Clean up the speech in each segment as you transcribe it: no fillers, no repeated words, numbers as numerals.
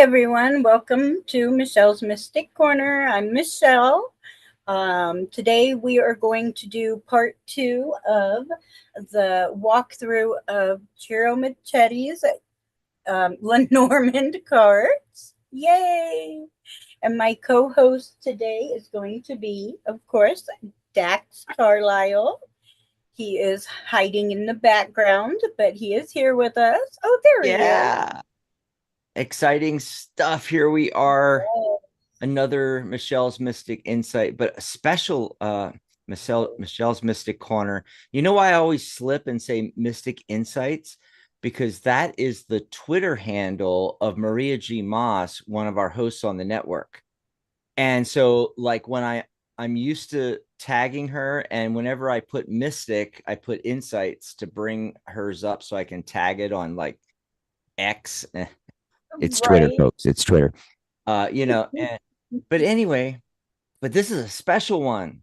everyone, welcome to Michelle's Mystic Corner. I'm Michelle. Today we are going to do part two of the walkthrough of Ciro Marchetti's Lenormand cards. Yay! And my co-host today is going to be, of course, Dax Carlisle. He is hiding in the background, but he is here with us. Oh, there he is. Yeah. Exciting stuff. Here we are. Another Michelle's Mystic Insight, but a special Michelle's Mystic Corner. You know why I always slip and say Mystic Insights? Because that is the Twitter handle of Maria G. Moss, one of our hosts on the network. And so like when I'm used to tagging her, and whenever I put Mystic, I put Insights to bring hers up so I can tag it on like X. It's Twitter, Right. folks. It's Twitter. But anyway, but this is a special one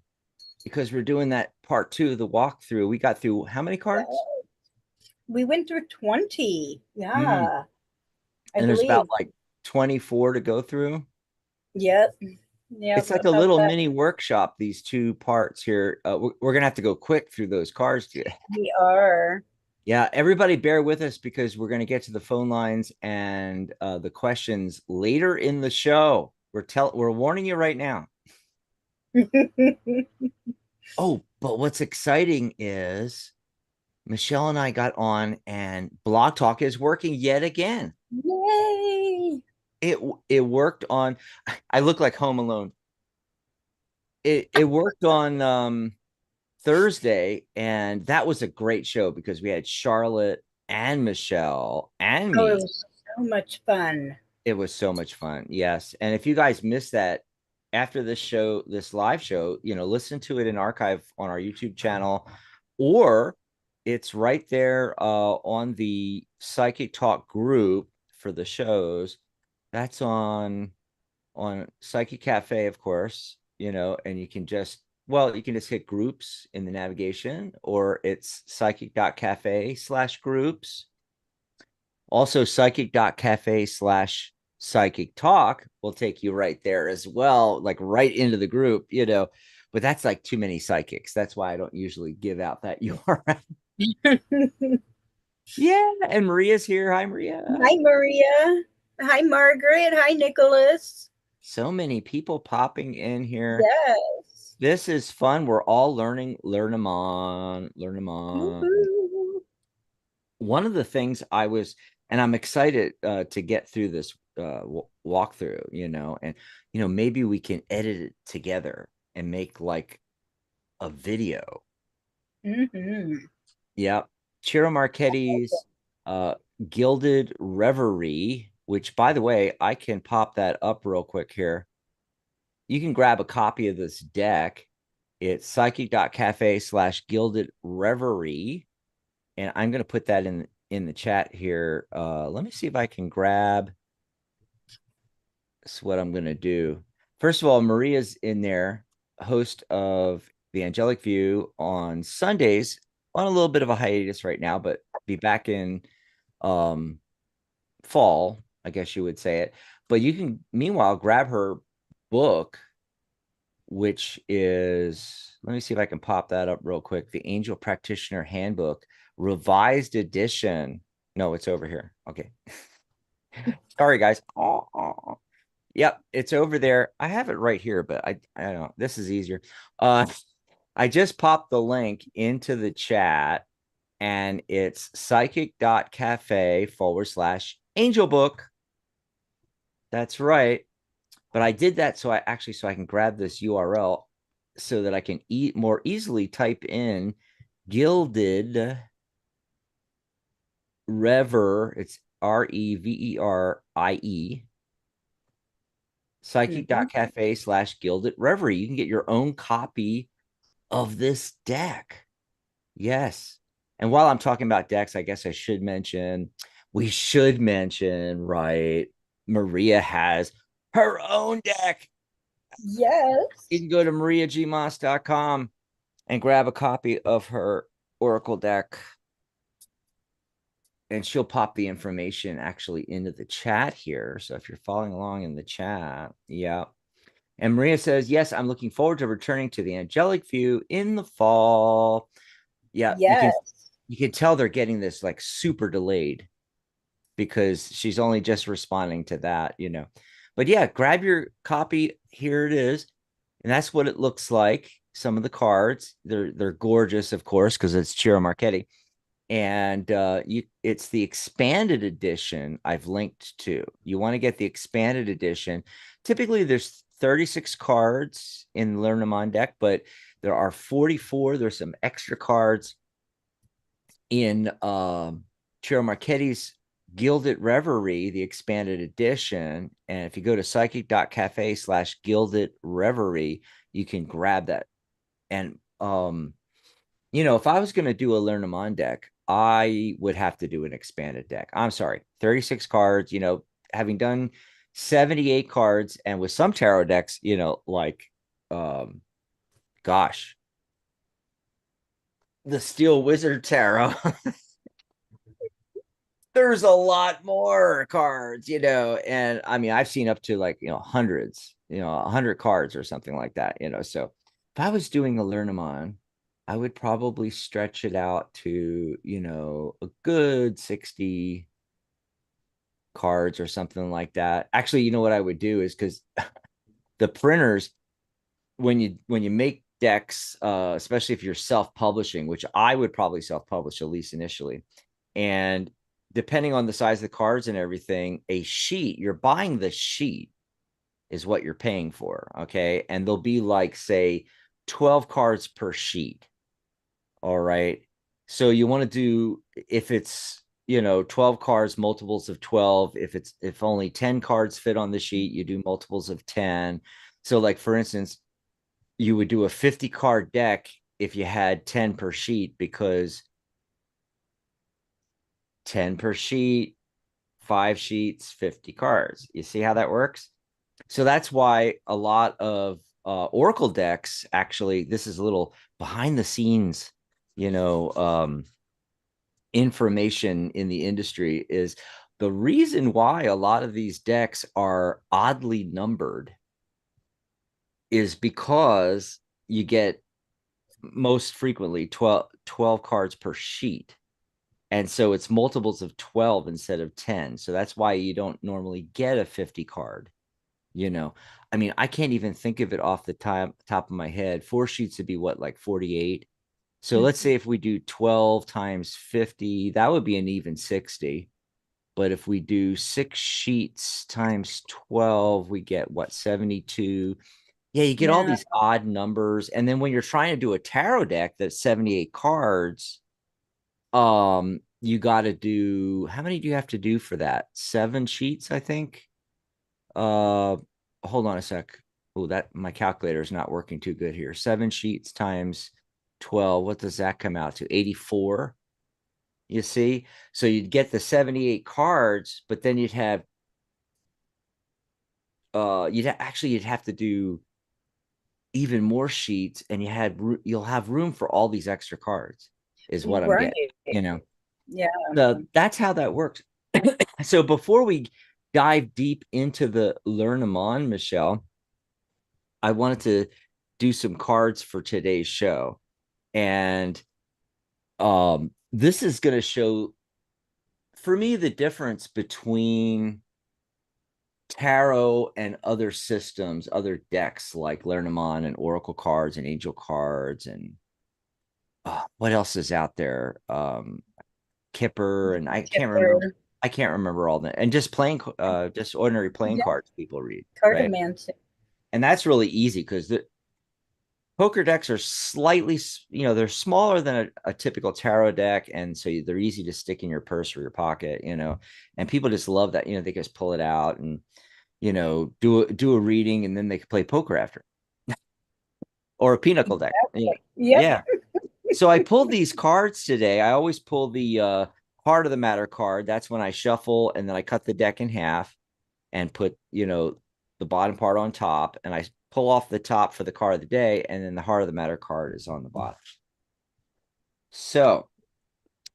because we're doing that part two of the walkthrough. We got through how many cards? We went through 20. Mm. Yeah, I And there's about believe. like 24 to go through. Yep. It's Yep. like a About little that. mini workshop, these two parts here. We're going to have to go quick through those cards. We are. Yeah, everybody bear with us because we're going to get to the phone lines and the questions later in the show. We're warning you right now. Oh, but what's exciting is Michelle and I got on, and Blog Talk is working yet again. Yay. It worked on. I look like Home Alone. It worked on Thursday, and that was a great show because we had Charlotte and Michelle and Oh, it me. was so much fun. It was so much fun. Yes, and if you guys missed that after this show, this live show, listen to it in archive on our YouTube channel, or it's right there on the Psychic Talk group for the shows. That's on Psychic Cafe, of course, and you can just hit groups in the navigation, or it's psychic.cafe/groups. Also, psychic.cafe/psychic talk will take you right there as well, like right into the group. But that's like too many psychics. That's why I don't usually give out that URL. Yeah, and Maria's here. Hi, Maria. Hi, Maria. Hi, Margaret. Hi, Nicholas. So many people popping in here. Yes. This is fun. We're all learn them on, learn them on. Woohoo. One of the things and I'm excited to get through this walkthrough, and maybe we can edit it together and make like a video. Mm-hmm. Yep. Ciro Marchetti's Gilded Reverie, which by the way, I can pop that up real quick here. You can grab a copy of this deck. It's psychic.cafe/gilded reverie. And I'm going to put that in the chat here. Let me see if I can grab. That's what I'm going to do. First of all, Maria's in there, host of the Angelic View on Sundays, on a little bit of a hiatus right now, but be back in um, fall, I guess you would say it. But you can, meanwhile, grab her book, which is, let me see if I can pop that up real quick. The Angel Practitioner Handbook, revised edition. No, it's over here. Okay. Sorry, guys. Yep, it's over there. I have it right here, but I don't know. This is easier. I just popped the link into the chat, and it's psychic.cafe/angel book. That's right. But I did that so I can grab this URL so that I can more easily type in Gilded It's Reverie, psychic.cafe/Gilded Reverie. You can get your own copy of this deck. Yes. And while I'm talking about decks, I guess we should mention, right? Maria has her own deck. Yes. You can go to mariagmoss.com and grab a copy of her Oracle deck. and she'll pop the information actually into the chat here. So if you're following along in the chat, yeah. And Maria says, yes, I'm looking forward to returning to the angelic view in the fall. Yeah, Yes. you can tell they're getting this like super delayed because she's only just responding to that, you know. But yeah, grab your copy. Here it is. And that's what it looks like. Some of the cards. They're gorgeous, of course, because it's Ciro Marchetti. And it's the expanded edition I've linked to. You want to get the expanded edition. Typically there's 36 cards in Lenormand deck, but there are 44. There's some extra cards in Ciro Marchetti's Gilded Reverie, the expanded edition. And if you go to psychic.cafe/Gilded Reverie, you can grab that. And you know, if I was going to do a Lenormand deck, I would have to do an expanded deck. I'm sorry, 36 cards, you know, having done 78 cards, and with some tarot decks, you know, like gosh, the Steel Wizard Tarot. There's a lot more cards, you know, and I mean, I've seen up to like, you know, hundreds, you know, 100 cards or something like that, you know. So if I was doing a Lenormand, I would probably stretch it out to, you know, a good 60 cards or something like that. Actually, you know what I would do is, because the printers, when you make decks, especially if you're self-publishing, which I would probably self-publish at least initially, and depending on the size of the cards and everything, a sheet, you're buying the sheet is what you're paying for. Okay. And there'll be like, say, 12 cards per sheet. All right. So you want to do, if it's, you know, 12 cards, multiples of 12. If only 10 cards fit on the sheet, you do multiples of 10. So, like, for instance, you would do a 50 card deck if you had 10 per sheet, because 10 per sheet, 5 sheets, 50 cards. You see how that works? So that's why a lot of Oracle decks, actually, this is a little behind the scenes, you know, information in the industry, is the reason why a lot of these decks are oddly numbered is because you get most frequently 12 cards per sheet. And so it's multiples of 12 instead of 10. So that's why you don't normally get a 50 card. You know, I mean, I can't even think of it off the top of my head. 4 sheets would be what, like 48. So let's say if we do 12 times 50, that would be an even 60. But if we do 6 sheets times 12, we get what, 72. Yeah, you get all Yeah. these odd numbers. And then when you're trying to do a tarot deck that's 78 cards, you got to do, how many do you have to do for that? 7 sheets, I think. Uh, Hold on a sec. Oh, that my calculator is not working too good here. 7 sheets times 12. What does that come out to? 84. You see? So you'd get the 78 cards, but then you'd have to do even more sheets, and you'll have room for all these extra cards, is what I'm getting, Right. you know. Yeah. So that's how that works. So before we dive deep into the Lenormand, Michelle, I wanted to do some cards for today's show. And this is going to show, for me, the difference between tarot and other systems, other decks like Lenormand and Oracle cards and Angel cards, and what else is out there? Kipper, and Kipper. I can't remember all that. And just just ordinary playing Yeah. cards people read, right? Cartomancy. And that's really easy because the poker decks are slightly, you know, they're smaller than a typical tarot deck, and so they're easy to stick in your purse or your pocket, you know. And people just love that, you know, they just pull it out and, you know, do a reading, and then they can play poker after, or a pinochle deck. Yeah, Exactly. Yep. yeah. So I pulled these cards today. I always pull the heart of the matter card. That's when I shuffle and then I cut the deck in half and put, you know, the bottom part on top, and I pull off the top for the card of the day, and then the heart of the matter card is on the bottom. So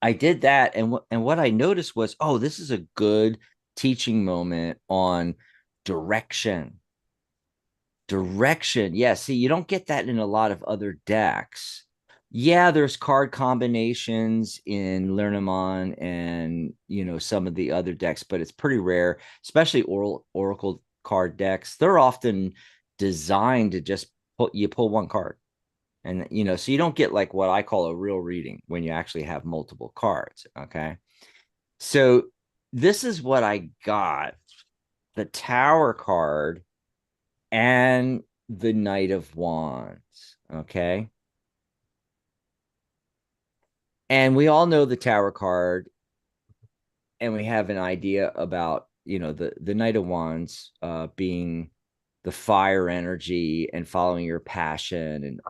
I did that, and what I noticed was, oh, this is a good teaching moment on direction. Direction. Yeah, see, you don't get that in a lot of other decks. Yeah, there's card combinations in Lenormand and some of the other decks, but it's pretty rare, especially oracle card decks. They're often designed to just pull one card. And so you don't get like what I call a real reading when you actually have multiple cards. Okay. So this is what I got. The Tower card and the Knight of Wands. Okay. And we all know the Tower card, and we have an idea about, the Knight of Wands being the fire energy and following your passion and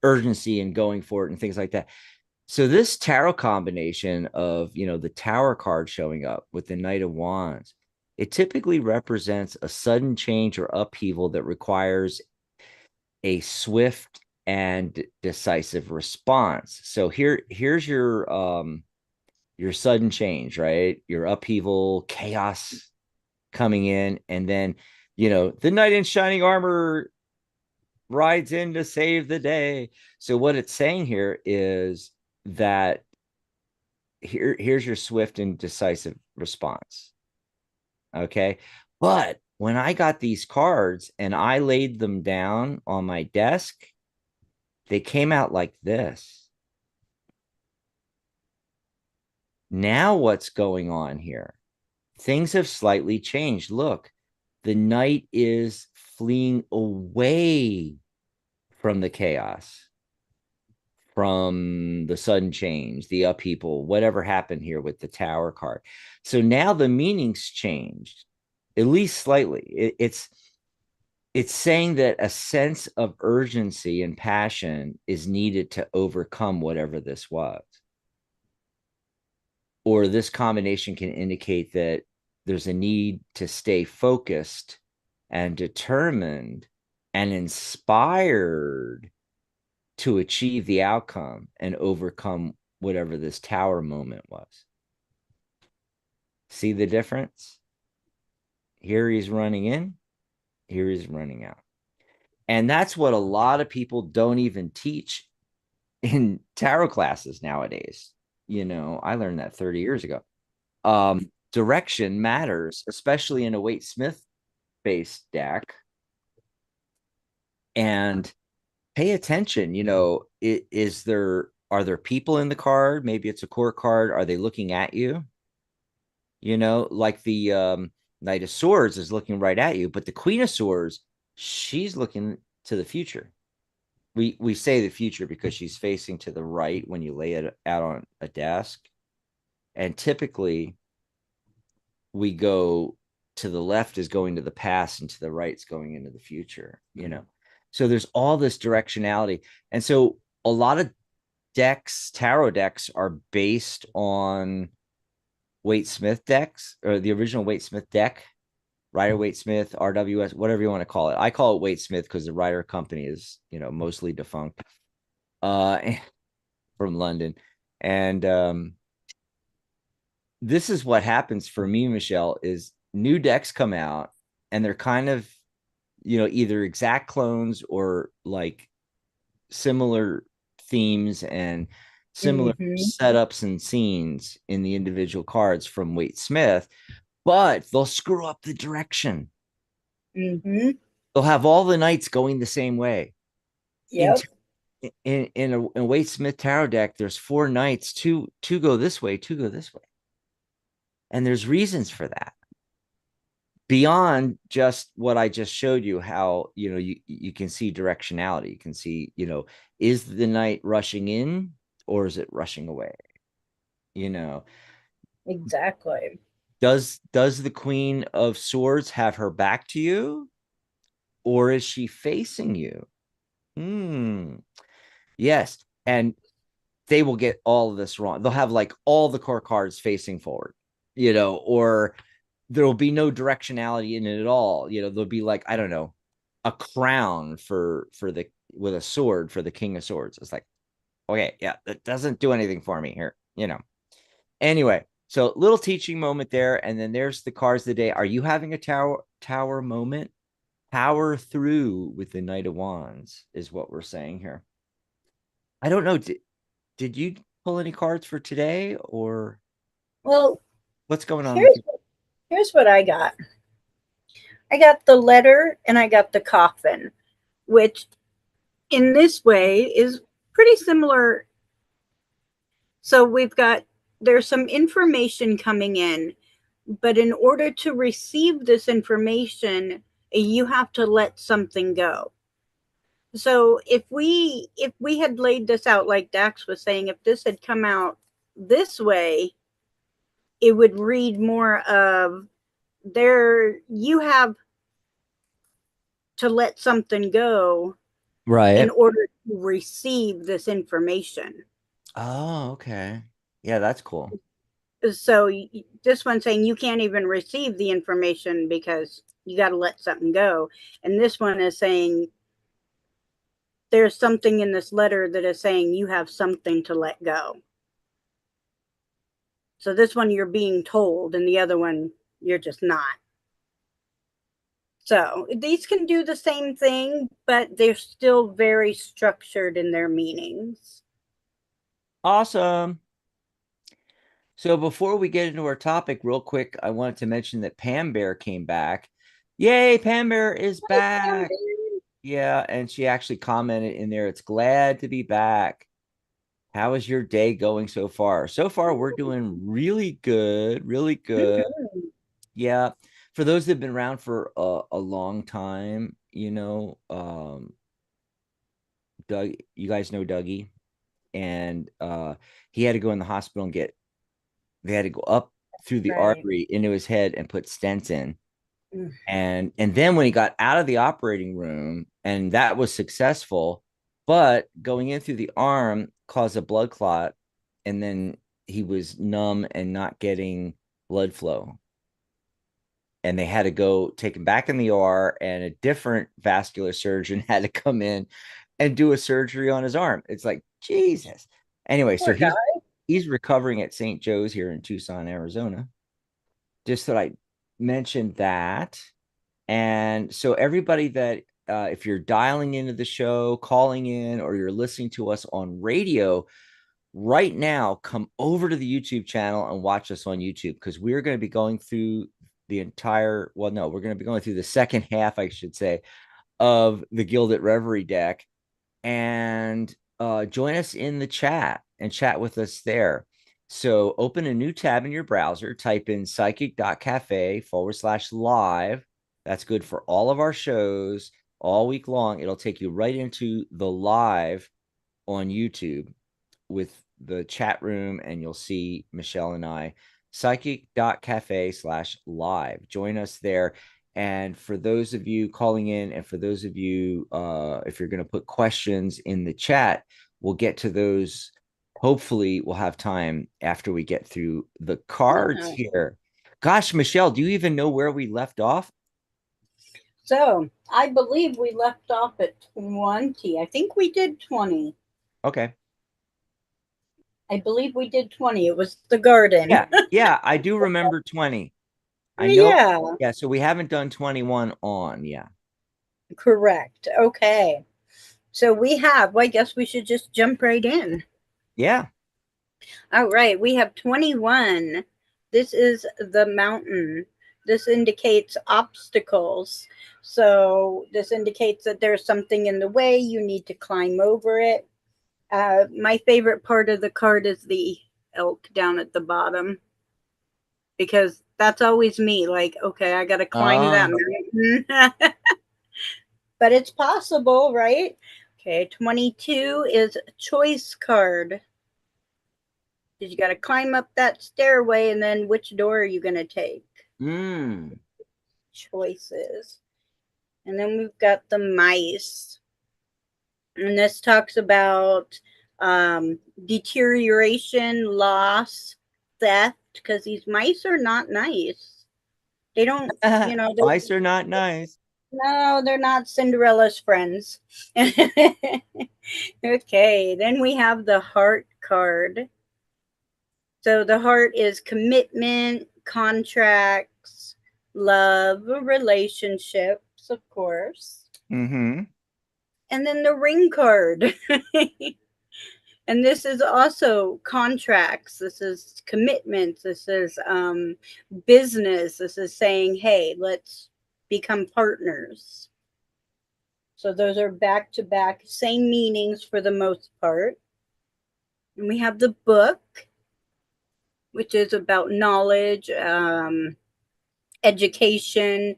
urgency and going for it and things like that. So this tarot combination of, the Tower card showing up with the Knight of Wands, it typically represents a sudden change or upheaval that requires a swift and decisive response. So here's your sudden change, right? Your upheaval, chaos coming in, and then the knight in shining armor rides in to save the day. So what it's saying here is that here's your swift and decisive response. Okay. But when I got these cards and I laid them down on my desk, they came out like this. Now, what's going on here? Things have slightly changed. Look, the knight is fleeing away from the chaos, from the sudden change, the upheaval, whatever happened here with the Tower card. So now the meaning's changed, at least slightly. It's saying that a sense of urgency and passion is needed to overcome whatever this was. Or this combination can indicate that there's a need to stay focused and determined and inspired to achieve the outcome and overcome whatever this Tower moment was. See the difference? Here he's running in, here he's running out. And that's what a lot of people don't even teach in tarot classes nowadays. I learned that 30 years ago. Direction matters, especially in a Waite Smith based deck. And pay attention. Are there people in the card? Maybe it's a court card. Are they looking at you? Like the Knight of Swords is looking right at you, but the Queen of Swords, she's looking to the future. We say the future because she's facing to the right when you lay it out on a desk. And typically we go to the left is going to the past and to the right is going into the future. So there's all this directionality. And so a lot of tarot decks are based on Waite Smith decks, or the original Waite Smith deck, Rider Waite Smith, RWS, whatever you want to call it. I call it Waite Smith because the Rider company is, mostly defunct, from London. And this is what happens for me, Michelle, is new decks come out and they're kind of, either exact clones or like similar themes and similar Mm-hmm. setups and scenes in the individual cards from Waite Smith, but they'll screw up the direction. Mm-hmm. They'll have all the knights going the same way. In Yep. a Waite Smith tarot deck, there's four knights, two go this way, two go this way. And there's reasons for that. Beyond just what I just showed you, how you can see directionality. You can see, is the knight rushing in or is it rushing away? You know, Exactly. does the Queen of Swords have her back to you, or is she facing you? Yes. And they will get all of this wrong. They'll have like all the core cards facing forward, or there will be no directionality in it at all. There'll be like, I don't know, a crown for the with a sword for the King of Swords. It's like, okay, yeah, that doesn't do anything for me here. Anyway, so little teaching moment there, and then there's the cards of the day. Are you having a tower moment? Power through with the Knight of Wands is what we're saying here. I don't know. Did you pull any cards for today, or Well, what's going on with here's you? here's what I got. I got the letter and I got the coffin, which in this way is pretty similar. So there's some information coming in, but in order to receive this information, you have to let something go. So if we had laid this out like Dax was saying, if this had come out this way, it would read more of there you have to let something go in Right. order to receive this information. Oh, okay. Yeah, that's cool. So this one's saying you can't even receive the information because you got to let something go. And this one is saying there's something in this letter that is saying you have something to let go. So this one you're being told, and the other one you're just not. So these can do the same thing, but they're still very structured in their meanings. Awesome. So before we get into our topic, real quick, I wanted to mention that Pam Bear came back. Yay, Pam Bear is back. Yeah, and she actually commented in there, it's glad to be back. How is your day going so far? So far, we're doing really good, really good. Mhm. Yeah. For those that have been around for a long time, Doug, you guys know Dougie, and he had to go in the hospital and they had to go up through the Right. artery into his head and put stents in. Mm. And then when he got out of the operating room, and that was successful, but going in through the arm caused a blood clot, and then he was numb and not getting blood flow. And they had to go take him back in the OR, and a different vascular surgeon had to come in and do a surgery on his arm. It's like, Jesus. Anyway, so Poor guy. he's recovering at St. Joe's here in Tucson, Arizona. Just thought I mentioned that. And so everybody that if you're dialing into the show, calling in, or you're listening to us on radio right now, come over to the YouTube channel and watch us on YouTube, because we're going to be going through we're going to be going through the second half, I should say, of the Gilded Reverie deck. And join us in the chat and chat with us there. So open a new tab in your browser, type in psychic.cafe/live. That's good for all of our shows all week long. It'll take you right into the live on YouTube with the chat room, and you'll see Michelle and I. Psychic.cafe/live. Join us there. And for those of you calling in, and for those of you, if you're going to put questions in the chat, we'll get to those. Hopefully, we'll have time after we get through the cards Yeah. here. Gosh, Michelle, do you even know where we left off? So I believe we left off at 20. I think we did 20. Okay. I believe we did 20. It was the garden. Yeah. Yeah. I do remember 20. I know. Yeah, Yeah. So we haven't done 21 on. Yeah. correct. Okay. So well, I guess we should just jump right in. Yeah. All right. We have 21. This is the mountain. This indicates obstacles. So this indicates that there's something in the way. You need to climb over it. My favorite part of the card is the elk down at the bottom, because that's always me. Like, okay, I got to climb that Ah. mountain. But it's possible, right? Okay, 22 is a choice card. You got to climb up that stairway, and then which door are you going to take? Mm. Choices. And then we've got the mice. And this talks about deterioration, loss, theft, because these mice are not nice. They don't, Mice are not nice. no, they're not Cinderella's friends. Okay, then we have the heart card. So the heart is commitment, contracts, love, relationships, of course. Mm-hmm. And then the ring card. And this is also contracts. This is commitments. This is business. This is saying, hey, let's become partners. So those are back to back, same meanings for the most part. And we have the book, which is about knowledge, education.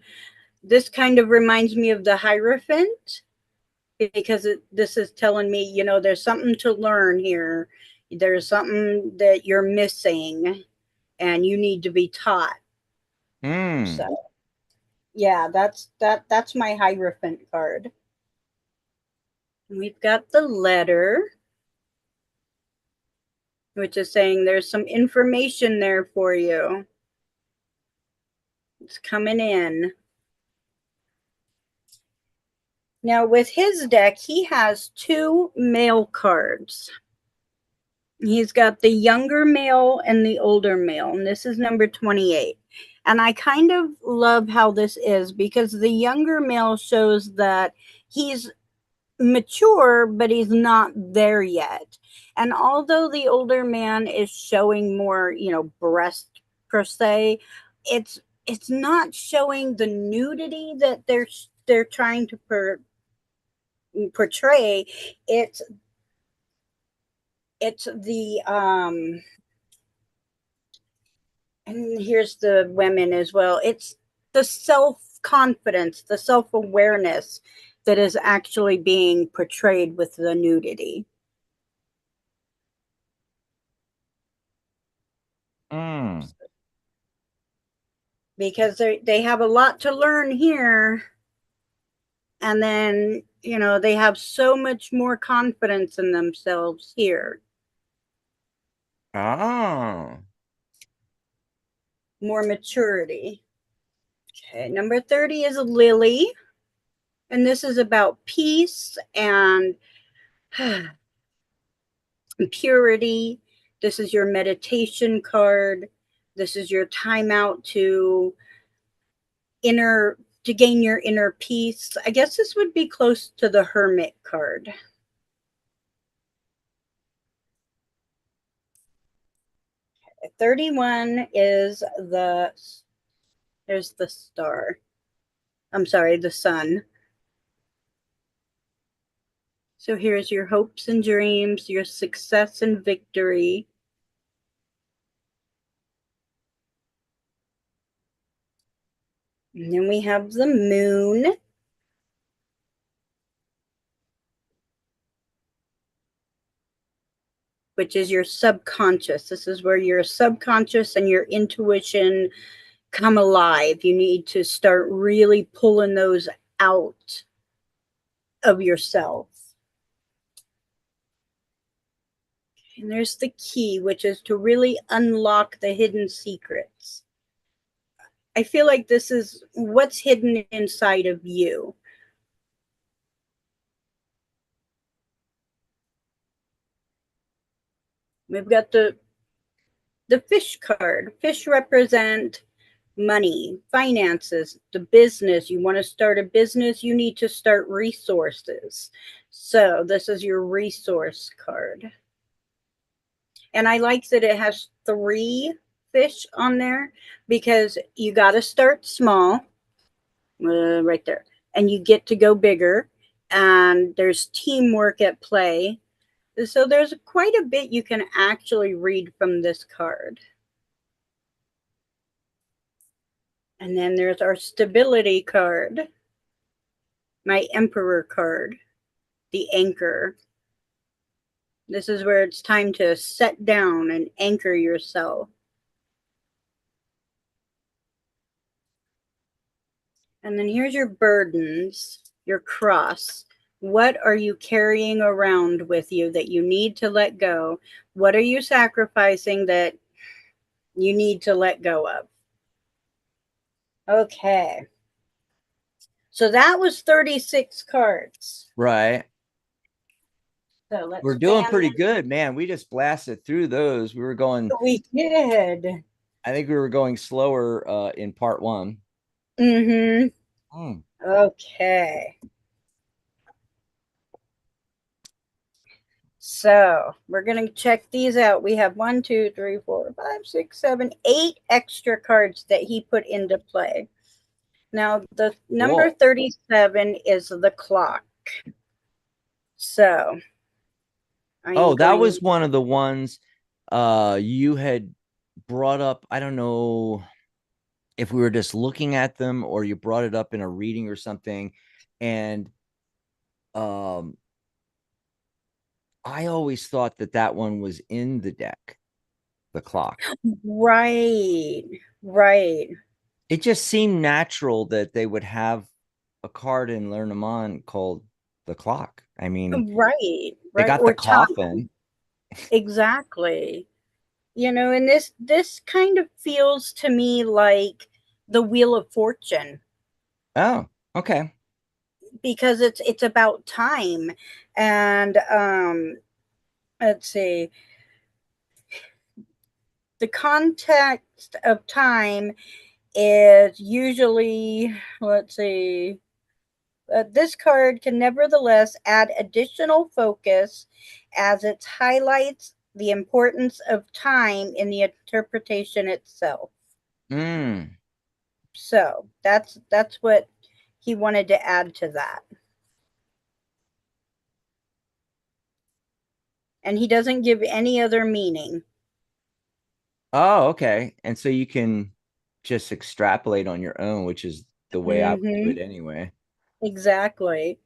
This kind of reminds me of the Hierophant because this is telling me, there's something to learn here. There's something that you're missing and you need to be taught. Mm. So, yeah, that's my Hierophant card. We've got the letter, which is saying there's some information there for you. It's coming in. Now, with his deck, he has two male cards. He's got the younger male and the older male, and this is number 28. And I kind of love how this is because the younger male shows that he's mature, but he's not there yet. And although the older man is showing more, breast per se, it's not showing the nudity that they're trying to portray. It's the and here's the women as well. It's the self confidence, the self awareness that is actually being portrayed with the nudity. Mm. Because they have a lot to learn here, and then they have so much more confidence in themselves here, Oh. more maturity. Okay, number 30 is Lily, and this is about peace and purity. This is your meditation card. This is your timeout to gain your inner peace. I guess this would be close to the Hermit card. 31 is there's the star. I'm sorry, the sun. So here's your hopes and dreams, your success and victory. And then we have the moon, which is your subconscious. This is where your subconscious and your intuition come alive. You need to start really pulling those out of yourself. And there's the key, which is to really unlock the hidden secrets. I feel like this is what's hidden inside of you. We've got the fish card. Fish represent money, finances, the business. You want to start a business, you need to start resources. So this is your resource card. And I like that it has 3 fish on there because you got to start small, right there, and you get to go bigger. And there's teamwork at play. So there's quite a bit you can actually read from this card. And then there's our stability card, my Emperor card, the anchor. This is where it's time to set down and anchor yourself. And then here's your burdens, your cross. What are you carrying around with you that you need to let go? What are you sacrificing that you need to let go of? Okay. So that was 36 cards. Right. So let's We're doing fan pretty them. good, man. We just blasted through those. We were going, We did. I think we were going slower in part one. Mm-hmm. Mm. Okay. So we're going to check these out. We have 1, 2, 3, 4, 5, 6, 7, 8 extra cards that he put into play. Now, the number Cool. 37 is the clock. So Oh, I'm that going, was one of the ones you had brought up. I don't know if we were just looking at them or you brought it up in a reading or something. And um I always thought that that one was in the deck, the clock. right, right, It just seemed natural that they would have a card in Lenormand called the clock. I mean, right, they right. got the Or time. coffin. Exactly. And this kind of feels to me like the Wheel of Fortune, Oh, okay. because it's about time. And let's see, the context of time is usually, let's see, this card can nevertheless add additional focus as it highlights the importance of time in the interpretation itself. Mm. So that's what he wanted to add to that. And he doesn't give any other meaning. Oh, okay. And so you can just extrapolate on your own, which is the way I would do Mm-hmm. it anyway. Exactly.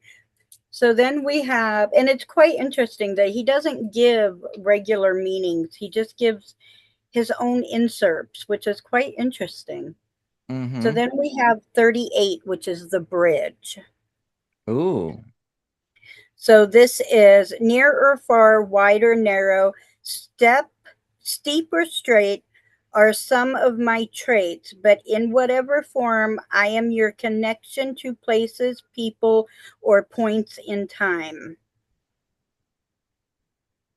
So then we have, and it's quite interesting that he doesn't give regular meanings. He just gives his own inserts, which is quite interesting. So Mm-hmm. then we have 38, which is the bridge. Ooh. So this is near or far, wide or narrow, steep or straight are some of my traits, but in whatever form, I am your connection to places, people, or points in time.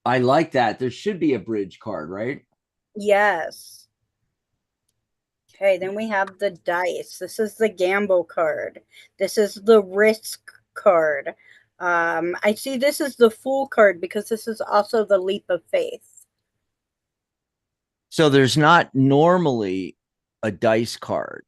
I like that. There should be a bridge card, right? Yes. Okay, then we have the dice. This is the gamble card. This is the risk card. I see this is the fool card because this is also the leap of faith. So there's not normally a dice card.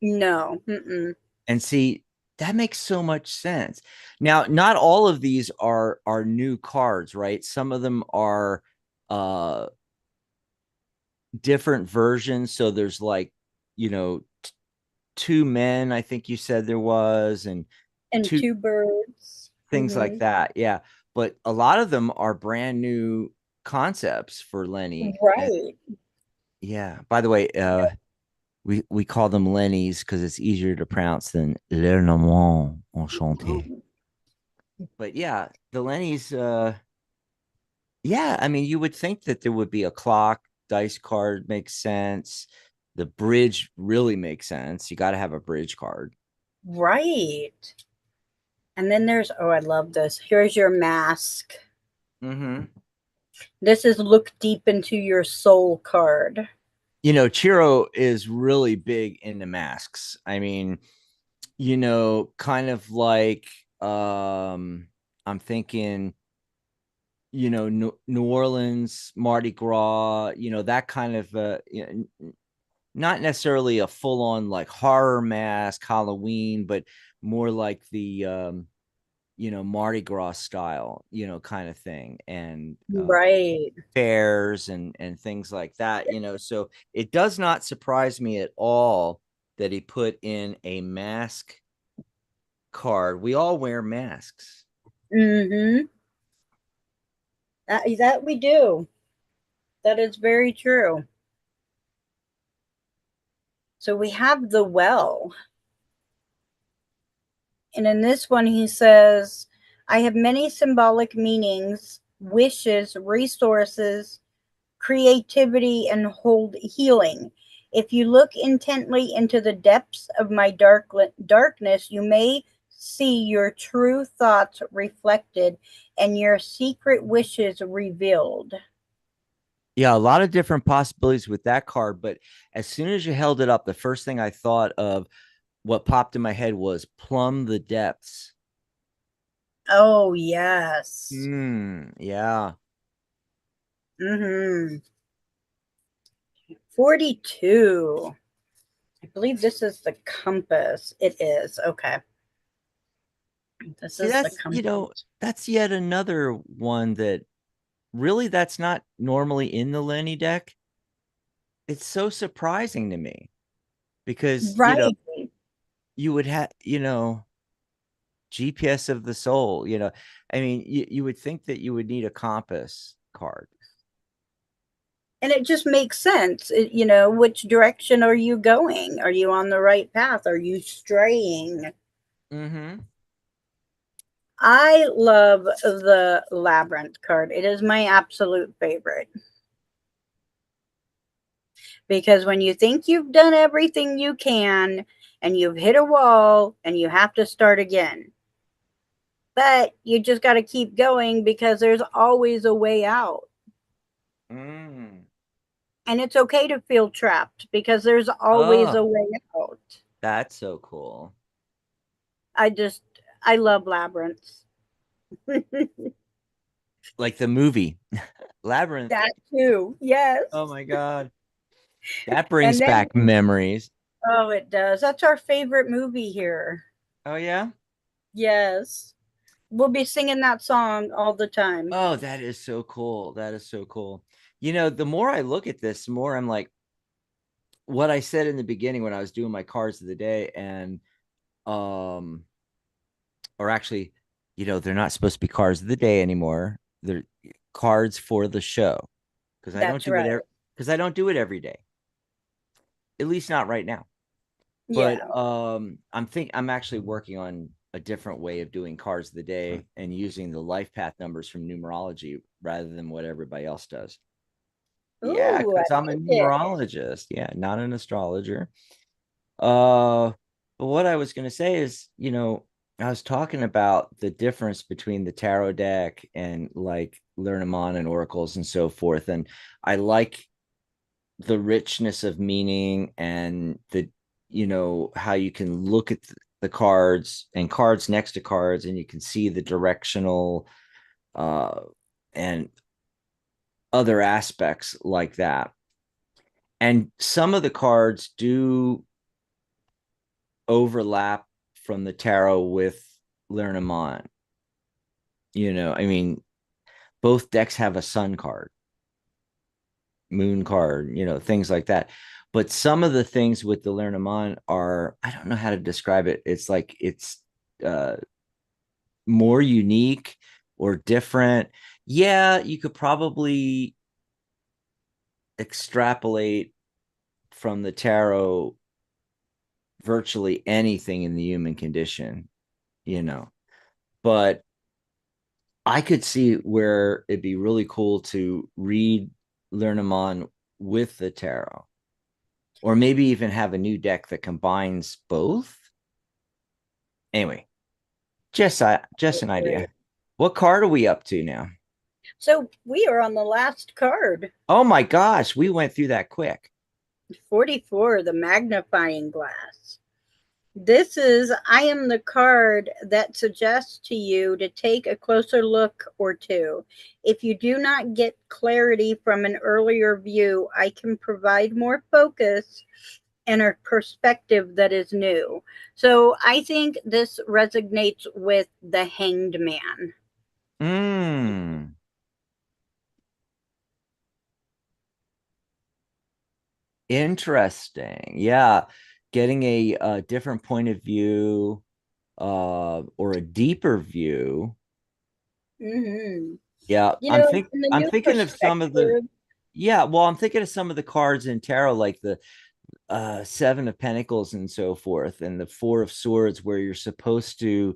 No. Mm-mm. And see, that makes so much sense. Now, not all of these are new cards, right? Some of them are uh different versions. So there's like, you know, two men, I think you said there was, and And two two birds. things like Mm-hmm. that. Yeah. But a lot of them are brand new concepts for Lenny. And Right. yeah, by the way, we call them Lennies because it's easier to pronounce than Lenormand enchanté. Oh, But yeah, the Lennies, yeah, I mean, you would think that there would be a clock, dice card makes sense. The bridge really makes sense. You got to have a bridge card. right. And then there's, oh, I love this. Here's your mask. Mm-hmm. This is look deep into your soul card. You know, Ciro is really big into masks. I mean, kind of like I'm thinking, New Orleans, Mardi Gras, that kind of not necessarily a full on like horror mask, Halloween, but more like the Mardi Gras style, kind of thing. And Right. fairs and things like that, so it does not surprise me at all that he put in a mask card. We all wear masks. Mm-hmm. That we do. That is very true. So we have the well. And in this one, he says, I have many symbolic meanings, wishes, resources, creativity, and hold healing. If you look intently into the depths of my darkness, you may see your true thoughts reflected and your secret wishes revealed. Yeah, a lot of different possibilities with that card. But as soon as you held it up, the first thing I thought of, what popped in my head was plumb the depths. Oh, yes. Yeah. Mm-hmm. 42. I believe this is the compass. It is. Okay. This See, is the that's, compass. that's yet another one that really that's not normally in the Lenny deck. It's so surprising to me because, Right. you would have, GPS of the soul, I mean, you would think that you would need a compass card. And it just makes sense. Which direction are you going? Are you on the right path? Are you straying? Mm-hmm. I love the labyrinth card. It is my absolute favorite because when you think you've done everything you can and you've hit a wall and you have to start again, but you just got to keep going because there's always a way out. Mm. And it's okay to feel trapped because there's always Oh, a way out. that's so cool. I just, I love labyrinths. Like the movie Labyrinth. That too, Oh yes. my God. That brings And then, back memories. oh, it does. That's our favorite movie here. Oh yeah. Yes. We'll be singing that song all the time. Oh, that is so cool. That is so cool. The more I look at this, the more I'm like, what I said in the beginning when I was doing my cards of the day, and um, or actually, they're not supposed to be cards of the day anymore. They're cards for the show because I don't That's do it right. because I don't do it every day, at least not right now. But Yeah. I'm actually working on a different way of doing cards of the day and using the life path numbers from numerology rather than what everybody else does. Yeah, Ooh, I because I'm a like it. numerologist. Yeah, not an astrologer. Uh, but what I was gonna say is, I was talking about the difference between the tarot deck and like Lenormand and oracles and so forth. And I like the richness of meaning and how you can look at the cards and cards next to cards and you can see the directional and other aspects like that. And some of the cards do overlap from the tarot with Lenormand. I mean, both decks have a sun card, moon card, things like that. But some of the things with the Lenormand are, I don't know how to describe it. It's like it's uh, more unique or different. Yeah, you could probably extrapolate from the tarot virtually anything in the human condition, you know. But I could see where it'd be really cool to read Lenormand with the tarot, or maybe even have a new deck that combines both. Anyway, just an idea. Great. What card are we up to now? So we are on the last card, Oh my gosh, we went through that quick. 44, the magnifying glass. This is, I am the card that suggests to you to take a closer look or two. If you do not get clarity from an earlier view, I can provide more focus and a perspective that is new. So I think this resonates with the Hanged Man. Mm, interesting. Yeah, getting a different point of view, or a deeper view. Mm-hmm. Yeah, In the I'm new thinking of some of the perspective, yeah, well, I'm thinking of some of the cards in tarot, like the Seven of Pentacles and so forth, and the Four of Swords, where you're supposed to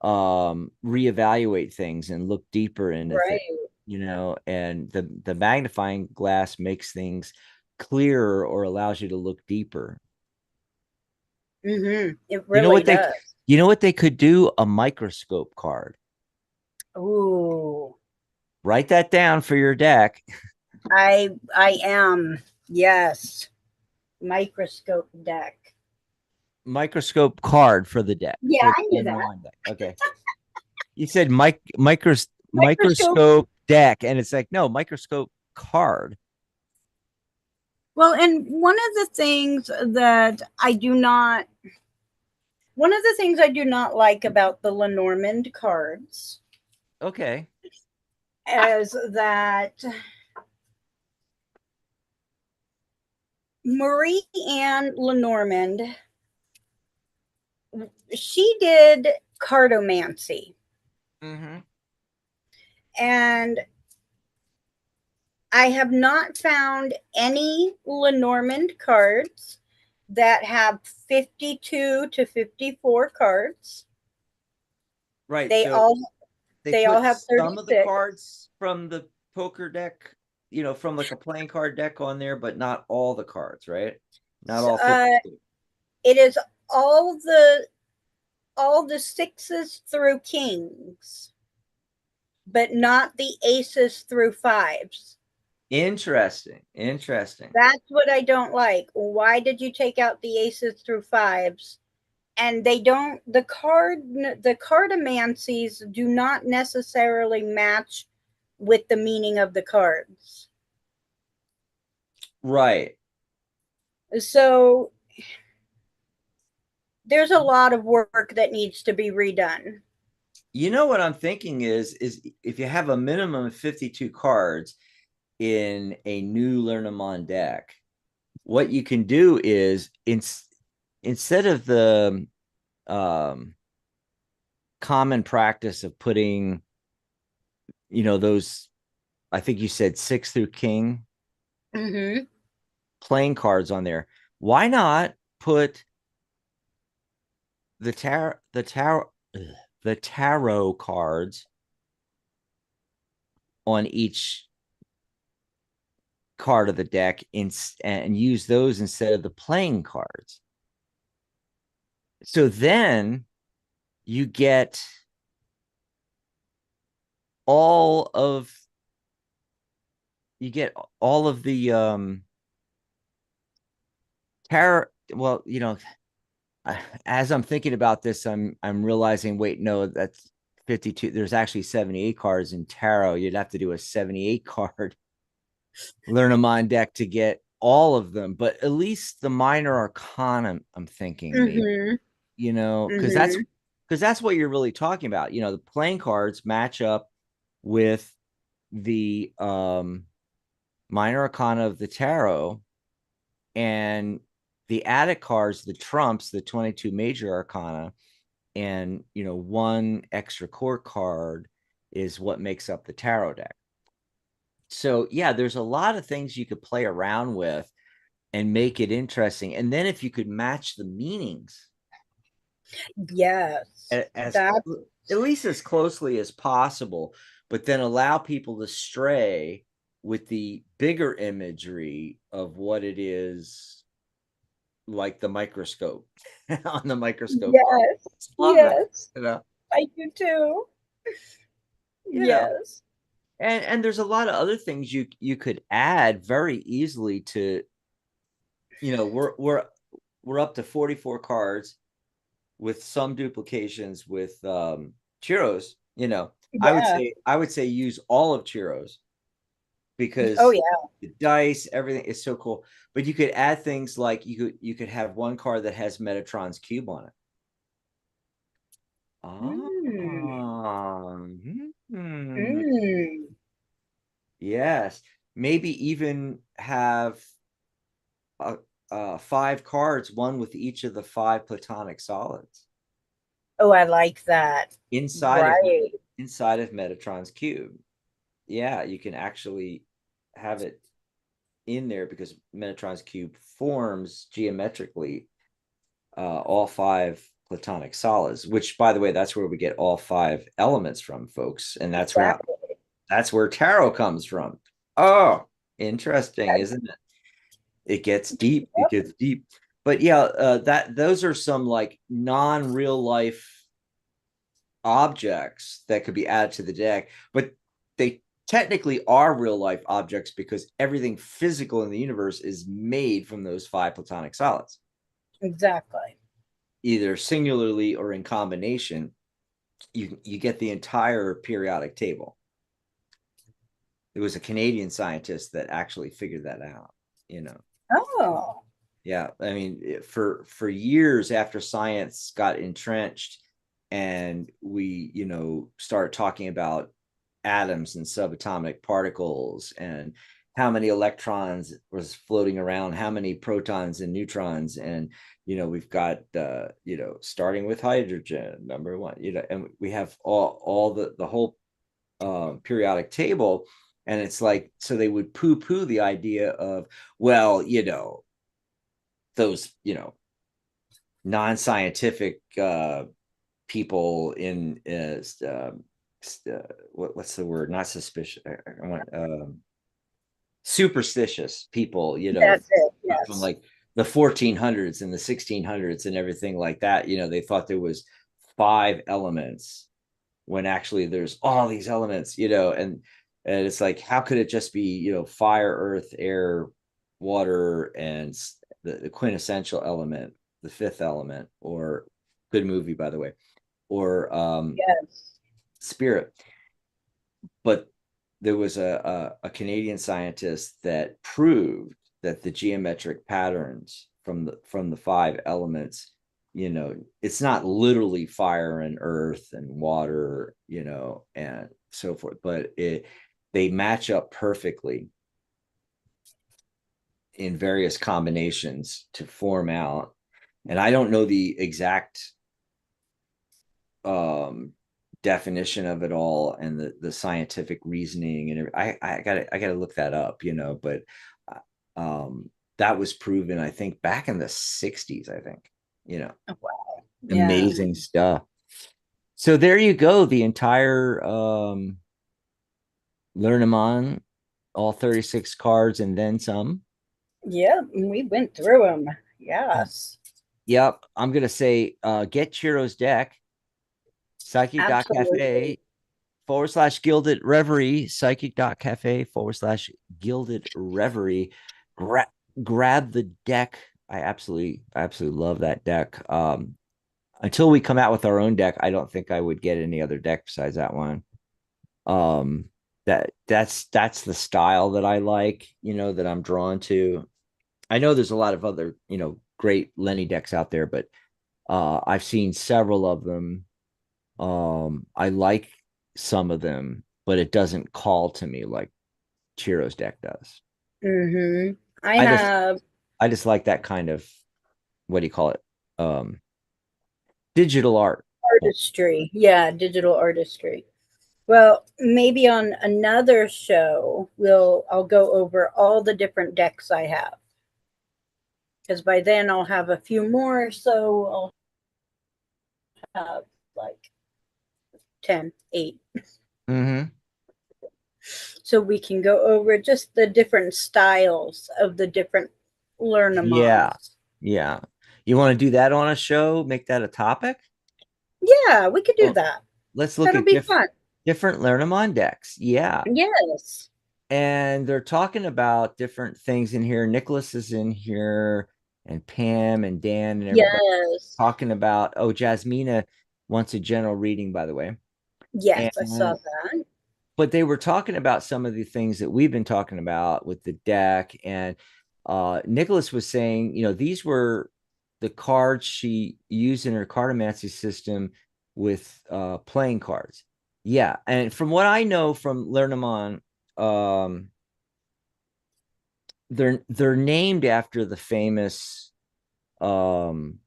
reevaluate things and look deeper into things, right? and the magnifying glass makes things clearer or allows you to look deeper. Mm-hmm. It You know really what they does. You know what they could do? A microscope card. Ooh, Write that down for your deck. I am. Yes. Microscope deck. Microscope card for the deck, Yeah, for I the knew that. Lenormand deck. Okay. You said Microscope. microscope deck, and it's like, no, microscope card. Well, and one of the things I do not like about the Lenormand cards Okay. is that Marie Anne Lenormand, she did cartomancy. Mm-hmm. And I have not found any Lenormand cards that have 52 to 54 cards. Right. They So all they they all put have some of the 36. cards from the poker deck, from like a playing card deck on there, but not all the cards, right? Not all Uh, 52. it is all the sixes through kings, but not the aces through fives. Interesting. Interesting. That's what I don't like. Why did you take out the aces through fives? And they don't the cartomancies do not necessarily match with the meaning of the cards. Right. So there's a lot of work that needs to be redone. You know what I'm thinking is if you have a minimum of 52 cards in a new Lenormand deck, what you can do is instead of the um, common practice of putting, those, I think you said six through king Mm-hmm. playing cards on there. Why not put the tarot cards on each card of the deck and use those instead of the playing cards? So then you get all of you get all of the tarot. Well, as I'm thinking about this, I'm realizing, wait, no, that's 52. There's actually 78 cards in tarot. You'd have to do a 78 card Lenormand deck to get all of them, but at least the minor arcana, I'm thinking maybe, Mm-hmm. because Mm-hmm. that's what you're really talking about. The playing cards match up with the minor arcana of the tarot, and the added cards, the trumps, the 22 major arcana, and one extra core card is what makes up the tarot deck. So yeah, there's a lot of things you could play around with and make it interesting. And then if you could match the meanings Yes. as That at least as closely as possible, but then allow people to stray with the bigger imagery of what it is, like the microscope on the microscope card. yes. Love that. Yes. You know, I do too. you know, Yes. and there's a lot of other things you could add very easily to, we're up to 44 cards with some duplications with Ciro's. I would Yeah. say use all of Ciro's Oh because yeah. the dice, everything is so cool. But you could add things like you could have one card that has Metatron's cube on it. Mm. Ah, Mm. yes. Maybe even have uh, 5 cards, one with each of the 5 platonic solids Oh, I like that. inside of Right. Metatron's cube. Yeah, you can actually have it in there because Metatron's cube forms geometrically all 5 platonic solids. Which, by the way, that's where we get all 5 elements from, folks, and Exactly. that's where tarot comes from. Oh, interesting, isn't it? It gets deep. It gets deep. But yeah, that those are some like non-real life objects that could be added to the deck, but they technically are real life objects because everything physical in the universe is made from those five platonic solids, Exactly. either singularly or in combination. You get the entire periodic table. It was a Canadian scientist that actually figured that out, you know. Oh, Yeah, I mean, for years after science got entrenched, and we, start talking about atoms and subatomic particles and how many electrons was floating around, how many protons and neutrons, and we've got starting with hydrogen, number one, and we have all the whole periodic table. And it's like, so they would poo-poo the idea of, well, those non-scientific people in what's the word, not suspicious, I want superstitious people, that's it. from Yes. like the 1400s and the 1600s and everything like that. They thought there was five elements when actually there's all these elements, and it's like, how could it just be, fire, earth, air, water, and the quintessential element, the fifth element, or good movie, by the way, or Yes. spirit. But there was a Canadian scientist that proved that the geometric patterns from the five elements, it's not literally fire and earth and water, and so forth, but they match up perfectly in various combinations to form out. And I don't know the exact um definition of it all and the scientific reasoning, and I gotta look that up, but um that was proven, I think, back in the 60s, I think, you know Oh, wow. Yeah. amazing stuff. So there you go, the entire Lenormand, all 36 cards and then some. Yeah. We went through them. Yes. Yep, I'm gonna say get Ciro's deck, Absolutely. psychic.cafe/gilded reverie, psychic.cafe/gilded reverie. Grab the deck. I absolutely love that deck. Until we come out with our own deck, I don't think I would get any other deck besides that one. Um, that's the style that I like, that I'm drawn to. I know there's a lot of other, great Lenny decks out there, but I've seen several of them. I like some of them, but it doesn't call to me like Chiro's deck does. Mm-hmm. I I just have I just like that kind of, what do you call it? Um, digital art. artistry. Yeah, digital artistry. Well, maybe on another show, I'll go over all the different decks I have. Because by then I'll have a few more, so I'll have like 10, 8. Mm-hmm. So we can go over just the different styles of the different Yeah. learnamonds. Yeah. You want to do that on a show? Make that a topic? Yeah, we could do Well, that. let's look That'll at be fun. different Lenormand decks. Yeah. Yes. And they're talking about different things in here. Nicholas is in here, and Pam and Dan and everybody Yes. talking about, oh, Jasmina wants a general reading, by the way. Yes, I saw And that. but they were talking about some of the things that we've been talking about with the deck. And Nicholas was saying, these were the cards she used in her cartomancy system with playing cards. Yeah. And from what I know from Lenormand, um, they're named after the famous um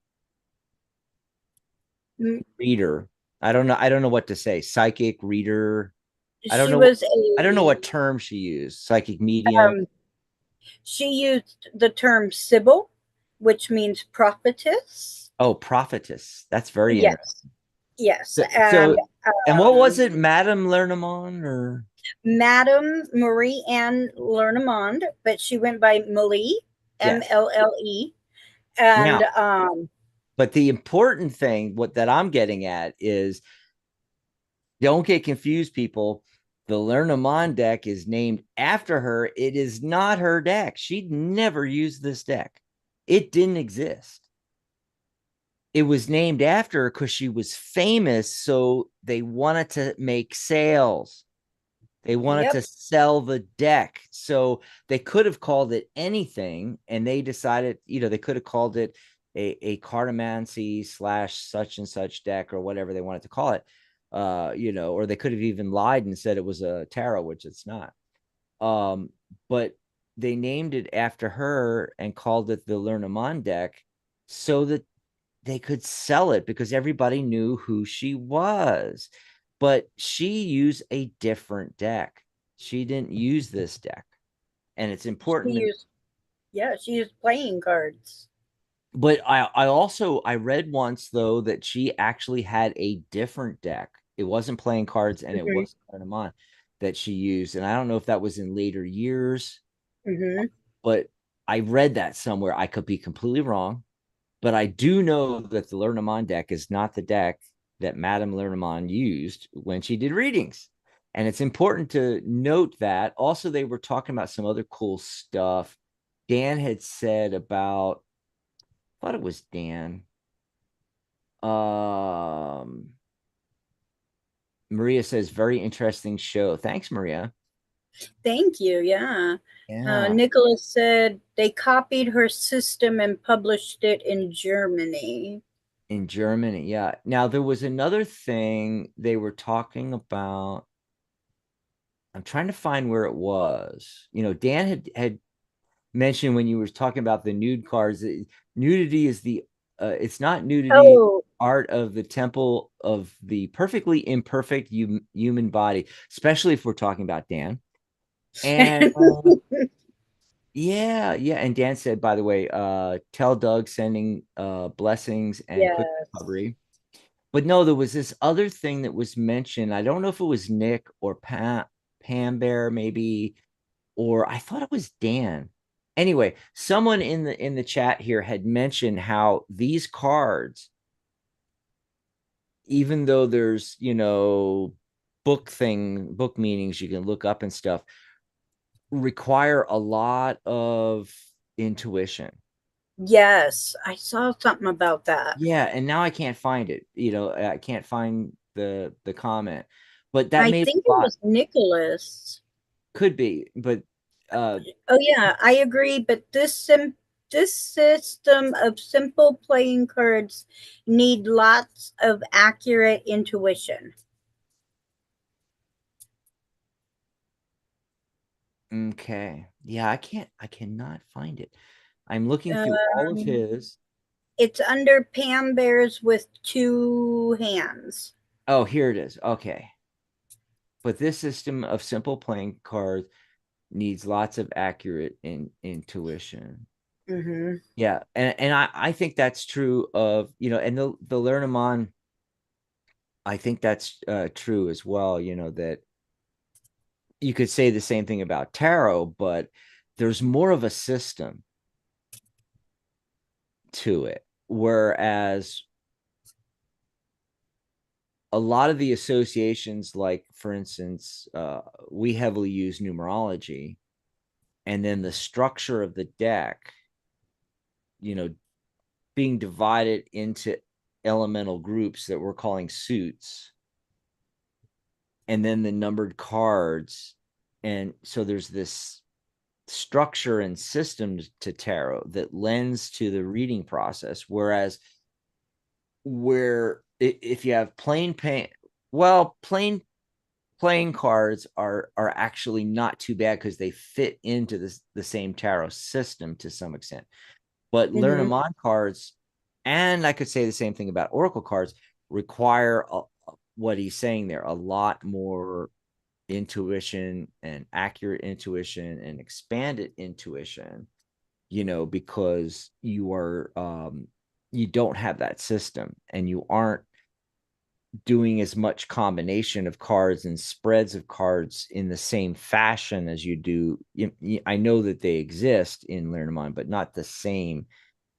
Mm, reader. I don't know what to say. Psychic reader. I don't She know was I don't know a what term she used. Psychic medium. um, she used the term Sybil, which means prophetess. Oh, prophetess. That's very interesting. Yes, yes. So, and what was Um, it, Madame Lenormand, or? Madame Marie Anne Lenormand, but she went by Millie, Yes. Mlle. And Now, but the important thing, what that I'm getting at is don't get confused, people. The Lenormand deck is named after her. It is not her deck. She'd never used this deck. It didn't exist. It was named after her because she was famous. So they wanted to make sales. They wanted to yep, sell the deck. So they could have called it anything. And they decided, they could have called it a cartomancy slash such and such deck or whatever they wanted to call it. Or they could have even lied and said it was a tarot, which it's not. But they named it after her and called it the Lenormand deck so that they could sell it because everybody knew who she was. But she used a different deck. She didn't use this deck. And it's she important. used, yeah, she used playing cards. But I read once though that she actually had a different deck. It wasn't playing cards and it Hmm. wasn't Lenormand that she used. And I don't know if that was in later years, Hmm. but I read that somewhere. I could be completely wrong. But I do know that the Lenormand deck is not the deck that Madame Lenormand used when she did readings. And it's important to note that. Also, they were talking about some other cool stuff. Dan had said about, I thought it was Dan. Um, Maria says, very interesting show. Thanks, Maria. Thank you. Yeah. Yeah. Nicholas said they copied her system and published it in Germany. In Germany. Yeah. Now, there was another thing they were talking about. I'm trying to find where it was. Dan had mentioned when you were talking about the nude cards, nudity is it's not nudity, Oh, art of the temple of the perfectly imperfect human body, especially if we're talking about Dan. And yeah, yeah. And Dan said, by the way, tell Doug sending blessings and quick yes. recovery. But no, there was this other thing that was mentioned. I don't know if it was Nick or Pam Bear, maybe, or I thought it was Dan. Anyway, someone in the chat here had mentioned how these cards, even though there's, book meanings you can look up and stuff, require a lot of intuition. Yes, I saw something about that. Yeah, and now I can't find it. I can't find the comment. But that I made think a it lot, was Nicholas. could be, but Oh yeah, I agree. But this system of simple playing cards need lots of accurate intuition. okay. Yeah, I cannot find it. I'm looking through all of Um, his. it's under Pam Bears with two hands. Oh, here it is. Okay. But this system of simple playing cards needs lots of accurate intuition. Hmm. Yeah, and I think that's true of, and the Lenormand, I think that's true as well, that you could say the same thing about tarot, but there's more of a system to it. Whereas a lot of the associations, like for instance, we heavily use numerology, and then the structure of the deck, you know, being divided into elemental groups that we're calling suits, and then the numbered cards. And so there's this structure and system to tarot that lends to the reading process. Whereas, where if you have plain playing cards are actually not too bad because they fit into the same tarot system to some extent. But Hmm. Lenormand cards, and I could say the same thing about Oracle cards, require what he's saying there, a lot more intuition and accurate intuition and expanded intuition, because you don't have that system and you aren't doing as much combination of cards and spreads of cards in the same fashion as you do. I know that they exist in Lenormand, but not the same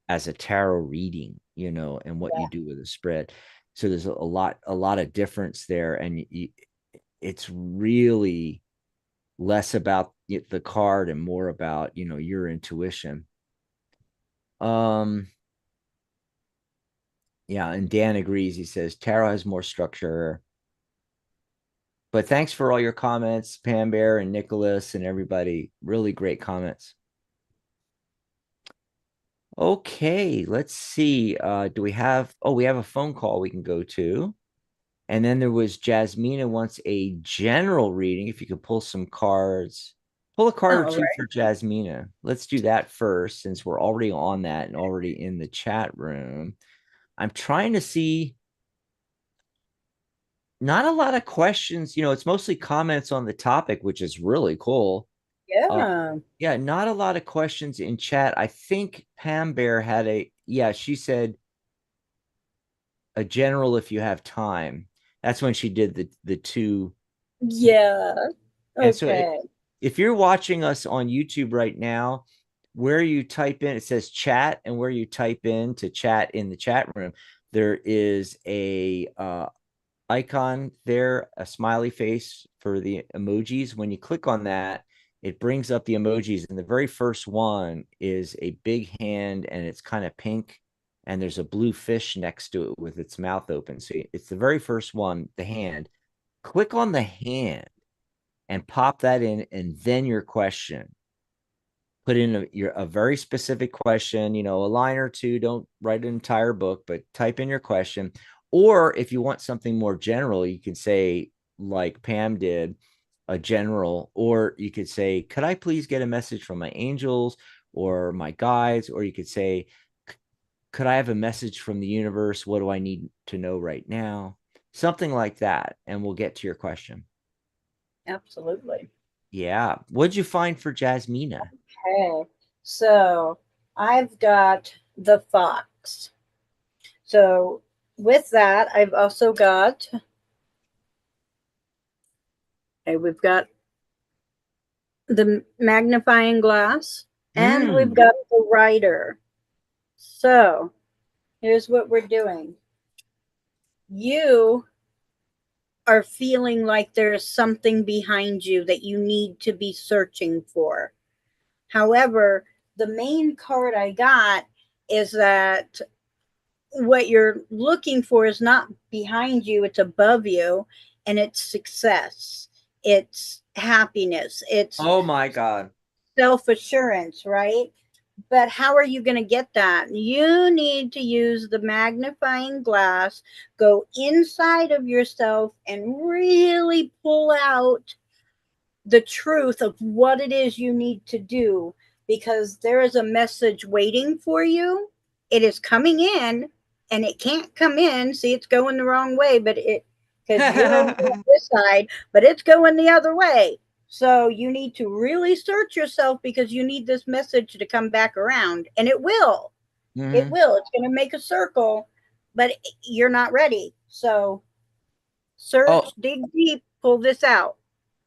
as a tarot reading, and what you do with a spread. So there's a lot of difference there, and it's really less about the card and more about your intuition. Um, yeah, and Dan agrees. He says tarot has more structure. But thanks for all your comments, Pam Bear and Nicholas and everybody. Really great comments. Okay, let's see. Do we have, oh, we have a phone call we can go to. And then there was Jasmina wants a general reading. If you could pull some cards, pull a card or All two right. for Jasmina. Let's do that first since we're already on that and already in the chat room. I'm trying to see not a lot of questions. It's mostly comments on the topic, which is really cool. Uh, Yeah. yeah, not a lot of questions in chat. I think Pam Bear had yeah, she said a general if you have time. That's when she did the two. Yeah. And so Okay. if you're watching us on YouTube right now, where you type in, it says chat, and where you type in to chat in the chat room, there is a icon there, a smiley face for the emojis. When you click on that, it brings up the emojis. And the very first one is a big hand and it's kind of pink. And there's a blue fish next to it with its mouth open. So it's the very first one, the hand. Click on the hand and pop that in, and then your question. Put in a very specific question, a line or two. Don't write an entire book, but type in your question. Or if you want something more general, you can say, like Pam did, a general, or you could say, could I please get a message from my angels or my guides? Or you could say, could I have a message from the universe? What do I need to know right now? Something like that. And we'll get to your question. Absolutely. Yeah. What'd you find for Jasmina? Okay. So I've got the fox. So with that, I've also got, okay, we've got the magnifying glass and we've Hmm. got the rider. So here's what we're doing. You are feeling like there's something behind you that you need to be searching for. However, the main card I got is that what you're looking for is not behind you, it's above you, and it's success, it's happiness, it's Oh my God. self assurance, right? But how are you going to get that? You need to use the magnifying glass, go inside of yourself, and really pull out the truth of what it is you need to do, because there is a message waiting for you. It is coming in and it can't come in. See, it's going the wrong way, but because you're over on this side, but it's going the other way. So you need to really search yourself because you need this message to come back around, and it will. It Hmm. will. It's going to make a circle, but you're not ready. So Oh, search, dig deep, pull this out.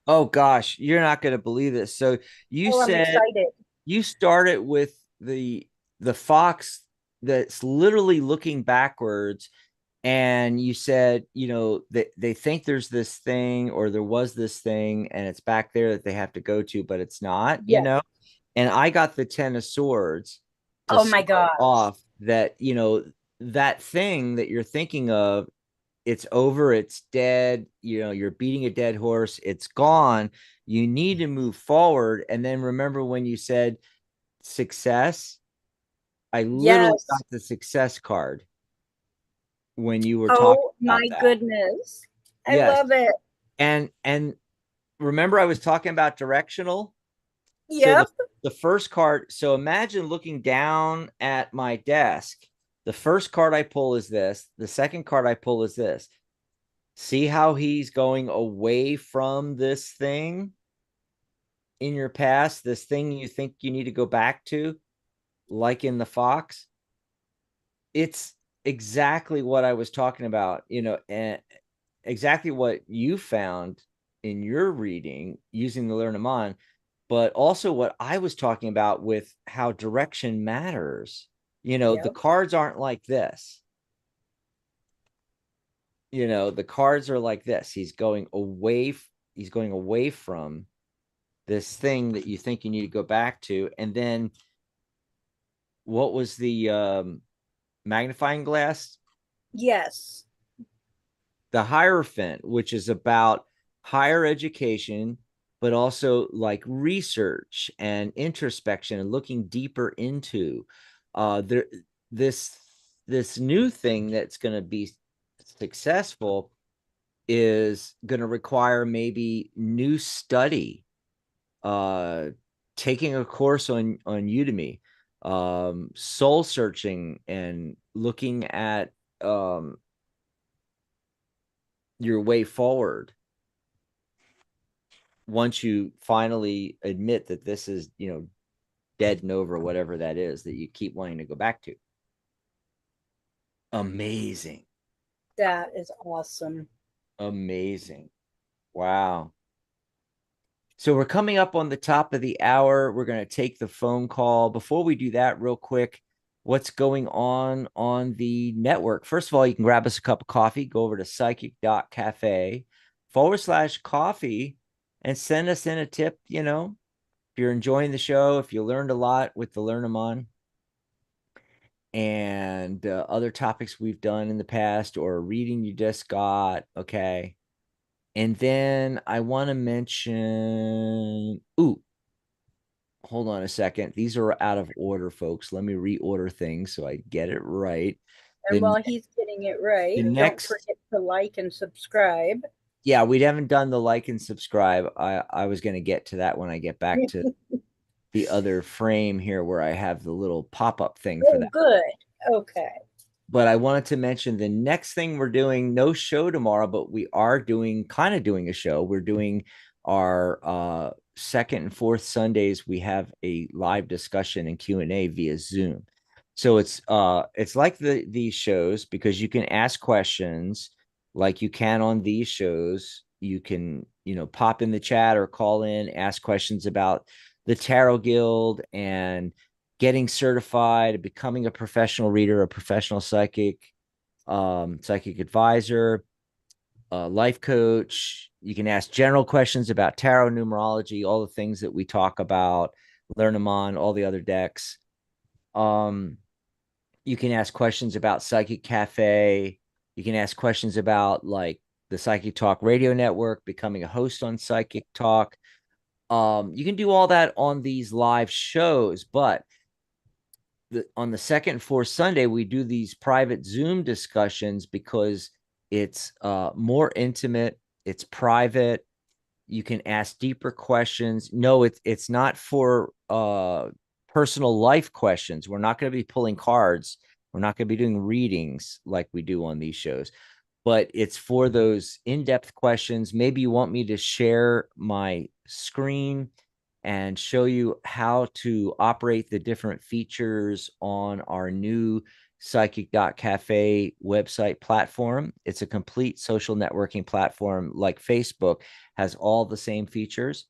oh gosh, you're not going to believe this. So you Oh, I'm said excited. you started with the fox that's literally looking backwards, and you said, that they think there's this thing or there was this thing and it's back there that they have to go to, but it's not. Yes. And I got the 10 of swords to Oh my start gosh. off that, that thing that you're thinking of, it's over, it's dead, you're beating a dead horse, it's gone. You need to move forward. And then remember when you said success, I literally Yes. got the success card when you were talking Oh my about that. goodness. I Yes. love it. And remember I was talking about directional. So the Yep. the first card, so imagine looking down at my desk. The first card I pull is this, the second card I pull is this. See how he's going away from this thing in your past, this thing you think you need to go back to, like in the fox? It's exactly what I was talking about, and exactly what you found in your reading using the Lenormand, but also what I was talking about with how direction matters. The Yep. cards aren't like this. The cards are like this. He's going away from this thing that you think you need to go back to. And then what was the magnifying glass? Yes. The Hierophant, which is about higher education, but also like research and introspection and looking deeper into there this this new thing that's going to be successful is going to require maybe new study, uh taking a course on Udemy, soul searching and looking at your way forward once you finally admit that this is, dead and over, whatever that is that you keep wanting to go back to. Amazing. That is awesome. Amazing. Wow. So we're coming up on the top of the hour. We're going to take the phone call. Before we do that, real quick, what's going on the network? First of all, you can grab us a cup of coffee, go over to psychic.cafe/coffee and send us in a tip. If you're enjoying the show, if you learned a lot with the Lenormand and other topics we've done in the past or a reading you just got, okay. And then I want to mention, hold on a second. These are out of order, folks. Let me reorder things so I get it right. And The while he's getting it the right, don't next, forget to like and subscribe. yeah, we haven't done the like and subscribe. I was going to get to that when I get back to the other frame here where I have the little pop-up thing for Oh, that. good. Okay. But I wanted to mention the next thing we're doing, no show tomorrow, but we are doing a show. We're doing our second and fourth Sundays. We have a live discussion and Q&A via Zoom. So it's like these shows because you can ask questions like you can on these shows. You can, pop in the chat or call in, ask questions about the Tarot Guild and getting certified, becoming a professional reader, a professional psychic, psychic advisor, life coach. You can ask general questions about tarot, numerology, all the things that we talk about, Lenormand, all the other decks. You can ask questions about Psychic Cafe. You can ask questions about like the Psychic Talk radio network, becoming a host on Psychic Talk. You can do all that on these live shows, but on the second and fourth Sunday, we do these private Zoom discussions because it's more intimate, it's private. You can ask deeper questions. No, it's not for personal life questions. We're not going to be pulling cards. We're not going to be doing readings like we do on these shows, but it's for those in-depth questions. Maybe you want me to share my screen and show you how to operate the different features on our new psychic.cafe website platform. It's a complete social networking platform like Facebook, has all the same features.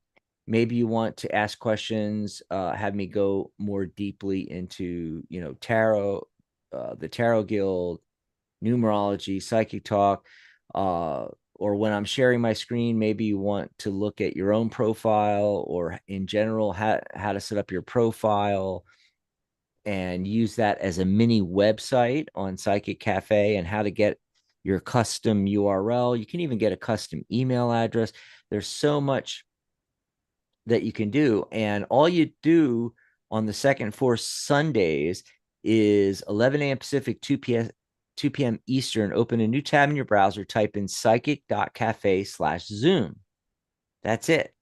Maybe you want to ask questions, have me go more deeply into, tarot, the Tarot Guild, numerology, psychic talk, or when I'm sharing my screen, maybe you want to look at your own profile or in general, how to set up your profile and use that as a mini website on Psychic Cafe and how to get your custom URL. You can even get a custom email address. There's so much that you can do. And all you do on the second and fourth Sundays is 11 a.m. Pacific, 2 p.m. Eastern. Open a new tab in your browser, type in psychic.cafe/Zoom. That's it.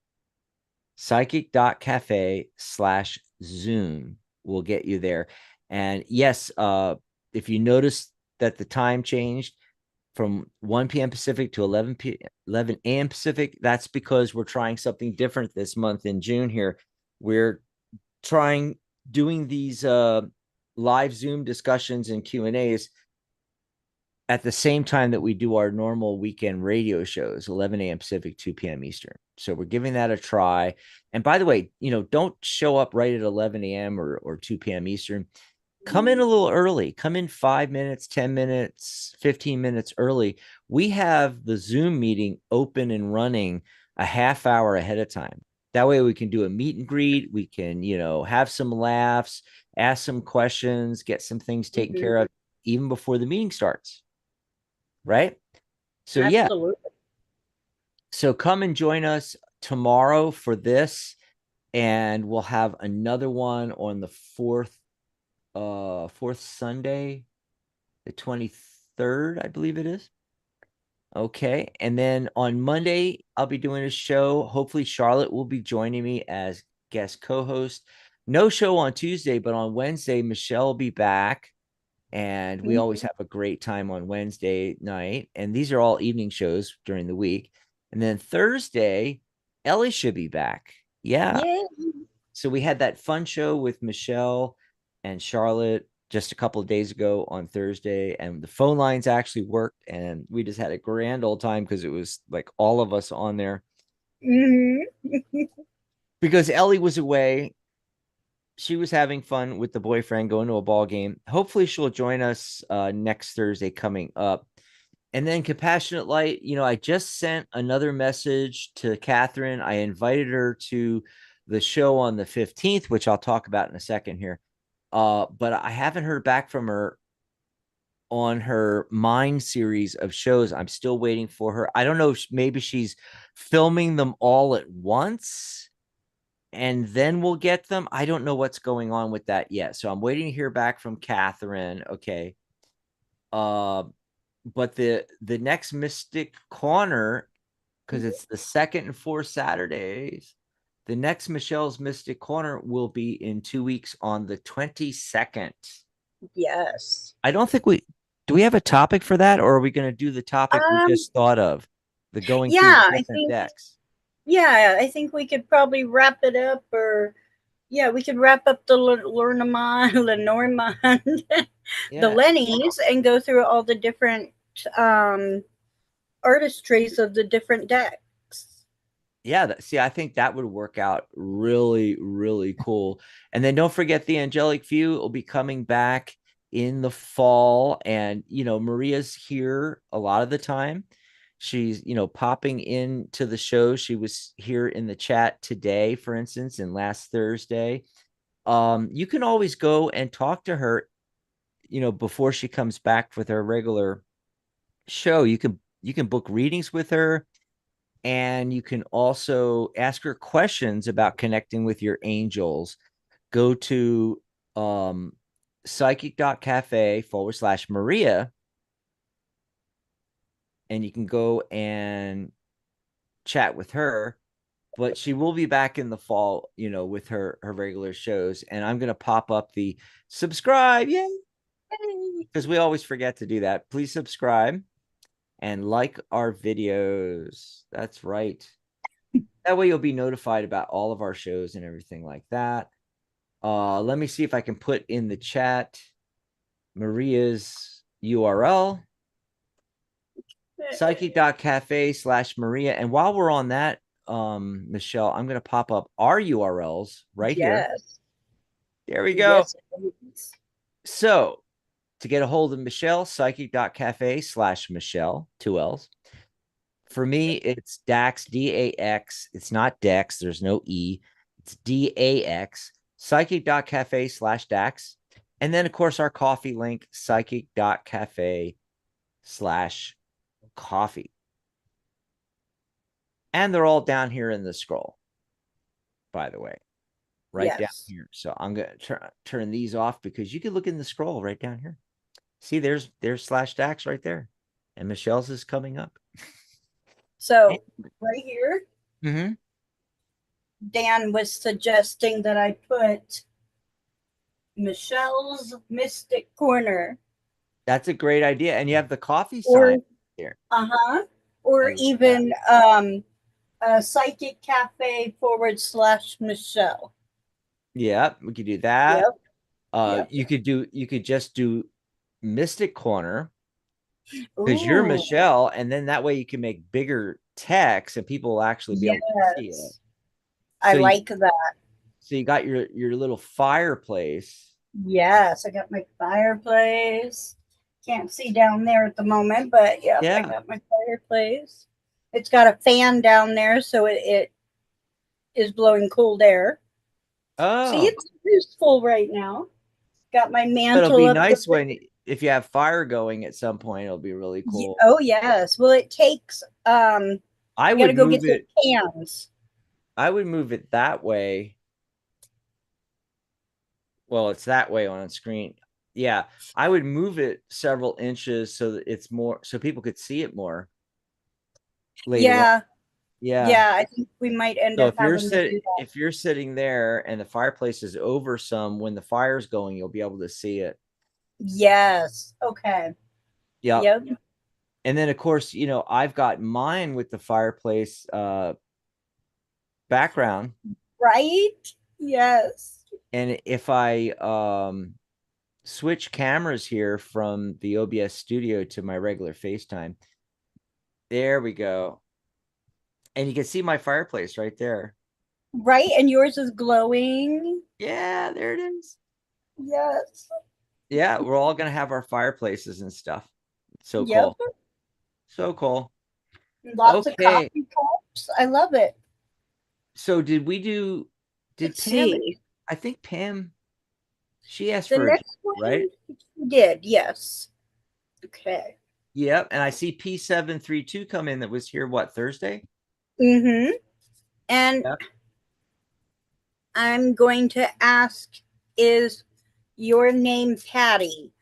Psychic.cafe/Zoom will get you there. And yes, if you notice that the time changed from 1 p.m. Pacific to 11 a.m. Pacific, that's because we're trying something different this month in June here. We're doing these live Zoom discussions and Q&As at the same time that we do our normal weekend radio shows, 11 a.m. Pacific, 2 p.m. Eastern. So we're giving that a try. And by the way, don't show up right at 11 a.m. or 2 p.m. Eastern. come in a little early. Come in 5 minutes, 10 minutes, 15 minutes early. We have the Zoom meeting open and running a half hour ahead of time. That way we can do a meet and greet. We can, have some laughs, ask some questions, get some things taken care of even before the meeting starts. Right? So, yeah. Absolutely. So come and join us tomorrow for this. And we'll have another one on the fourth Sunday, the 23rd, I believe it is. Okay. And then on Monday, I'll be doing a show. Hopefully, Charlotte will be joining me as guest co-host. No show on Tuesday, but on Wednesday, Michelle will be back. And we always have a great time on Wednesday night. And these are all evening shows during the week. And then Thursday, Ellie should be back. Yeah. Yay. So we had that fun show with Michelle and Charlotte just a couple of days ago on Thursday, and the phone lines actually worked, and we just had a grand old time because it was like all of us on there. Because Ellie was away. She was having fun with the boyfriend going to a ball game. Hopefully she'll join us next Thursday coming up. And then Compassionate Light, I just sent another message to Catherine. I invited her to the show on the 15th, which I'll talk about in a second here. But I haven't heard back from her on her Mind series of shows. I'm still waiting for her. I don't know if maybe she's filming them all at once and then we'll get them. I don't know what's going on with that yet. So I'm waiting to hear back from Catherine. Okay. But the next Mystic Corner, because it's the second and fourth Saturdays, the next Michelle's Mystic Corner will be in 2 weeks on the 22nd. Yes. I don't think do we have a topic for that, or are we going to do the topic we Um, just thought of, the going through yeah, the different decks? I think we could probably wrap it up, or yeah, we could wrap up the Lenormand, Lenormand, the Yeah. Lennies, and go through all the different um, artistries of the different decks. Yeah, see, I think that would work out really, really cool. And then don't forget the Angelic View will be coming back in the fall. And, Maria's here a lot of the time. She's, popping into the show. She was here in the chat today, for instance, and last Thursday. You can always go and talk to her, before she comes back with her regular show. You can book readings with her, and you can also ask her questions about connecting with your angels. Go to psychic.cafe/Maria, and you can go and chat with her. But she will be back in the fall, with her regular shows. And I'm going to pop up the subscribe. Yay! Because we always forget to do that. Please subscribe and like our videos. That's right. That way you'll be notified about all of our shows and everything like that. Let me see if I can put in the chat Maria's URL, psychic.cafe/Maria. And while we're on that, Michelle, I'm going to pop up our URLs right here. Yes. There we go. Yes. So to get a hold of Michelle, psychic.cafe/Michelle, 2 L's. For me, it's Dax, DAX. It's not Dex. There's no E. It's DAX, psychic.cafe/Dax. And then, of course, our coffee link, psychic.cafe/coffee. And they're all down here in the scroll, by the way, right down here. So I'm going to turn these off because you can look in the scroll right down here. See, there's /Dax right there. And Michelle's is coming up. So right here, Mm-hmm. Dan was suggesting that I put Michelle's Mystic Corner. That's a great idea. And you have the coffee sign here. Or even Psychic Cafe /Michelle. Yeah, we could do that. Yep. You could just do Mystic Corner because you're Michelle, and then that way you can make bigger text and people will actually be able to see it. I like that. So you got your little fireplace. Yes, I got my fireplace. Can't see down there at the moment, but yep, I Yeah. got my fireplace. It's got a fan down there, so it is blowing cold air. See, Oh, it's useful right now. Got my it'll mantle be up the. nice when if you have fire going at some point, it'll be really cool. Oh yes. Well, it takes. I You got to would go move get the it. cans. I would move it that way. Well, it's that way on a screen. Yeah, I would move it several inches so that it's more so people could see it more later on. Yeah, Yeah. yeah. I think we might end So up having to do that. if you're sitting there and the fireplace is over some, when the fire's going, you'll be able to see it. Yes. Okay. Yep. Yep. And then of course, I've got mine with the fireplace background. Right. Yes. And if I switch cameras here from the OBS studio to my regular FaceTime, there we go. And you can see my fireplace right there. Right. And yours is glowing. Yeah, there it is. Yes. Yeah, we're all gonna have our fireplaces and stuff. So Yep. cool. So cool. Lots of Okay. coffee cups. I love it. So did Let's Pam, see. I think Pam, she asked The for a G, next one right? we did. Yes. Okay. Yep. And I see P732 come in that was here, what, Thursday? Mm-hmm. And Yep. I'm going to ask, is your name Patty?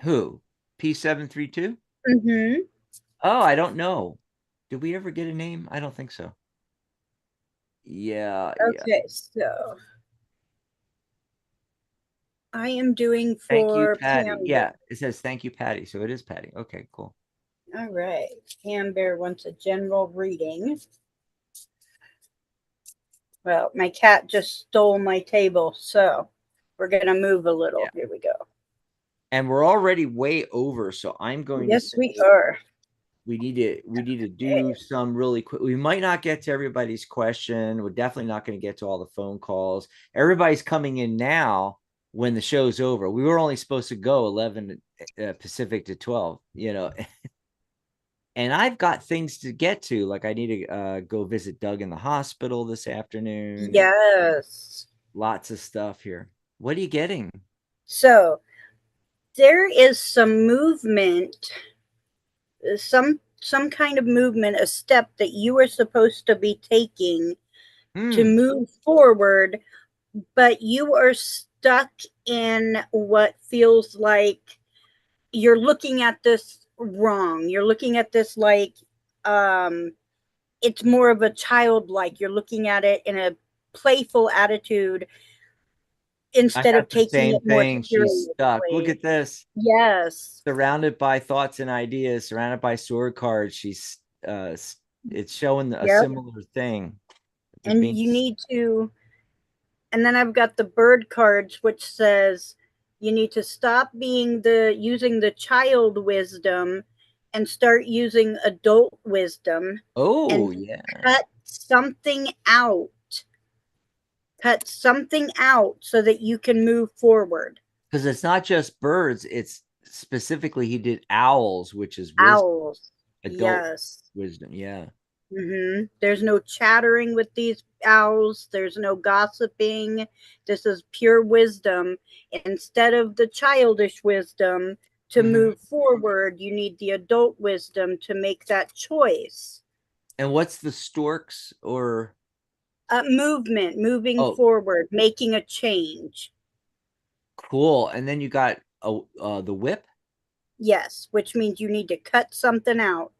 Who? P732? Mm-hmm. Oh, I don't know. Did we ever get a name? I don't think so. Yeah, yeah. Okay, so I am doing Thank you, for Patty. Pam Bear. Yeah, it says thank you, Patty. So it is Patty. Okay, cool. All right. Pam Bear wants a general reading. Well, my cat just stole my table, so we're going to move a little. Yeah. Here we go. And we're already way over, so I'm going to Yes, say we are. we need to do some really quick. We might not get to everybody's question. We're definitely not going to get to all the phone calls. Everybody's coming in now when the show's over. We were only supposed to go 11 Pacific to 12, and I've got things to get to. Like I need to go visit Doug in the hospital this afternoon, and Yes. lots of stuff here. What are you getting? So there is some movement, some kind of movement, a step that you are supposed to be taking to Hmm. move forward, but you are stuck in what feels like you're looking at this wrong. You're looking at this like um it's more of a childlike. You're looking at it in a playful attitude I instead of got the taking same it more thing. She's stuck. Look seriously. at this. Yes. Surrounded by thoughts and ideas, surrounded by sword cards. She's it's showing a Yep. similar thing. They're And being you need to, and then I've got the bird cards which says you need to stop being the using the child wisdom and start using adult wisdom oh and yeah. cut something out. Cut something out so that you can move forward. Because it's not just birds, it's specifically he did owls, which is wisdom, Owls. adult Yes. wisdom. Yeah. There's no chattering with these owls. There's no gossiping. This is pure wisdom. Instead of the childish wisdom to Mhm. move forward, you need the adult wisdom to make that choice. And what's the storks or Movement, moving oh, forward, making a change. cool. And then you got the whip. Yes, which means you need to cut something out,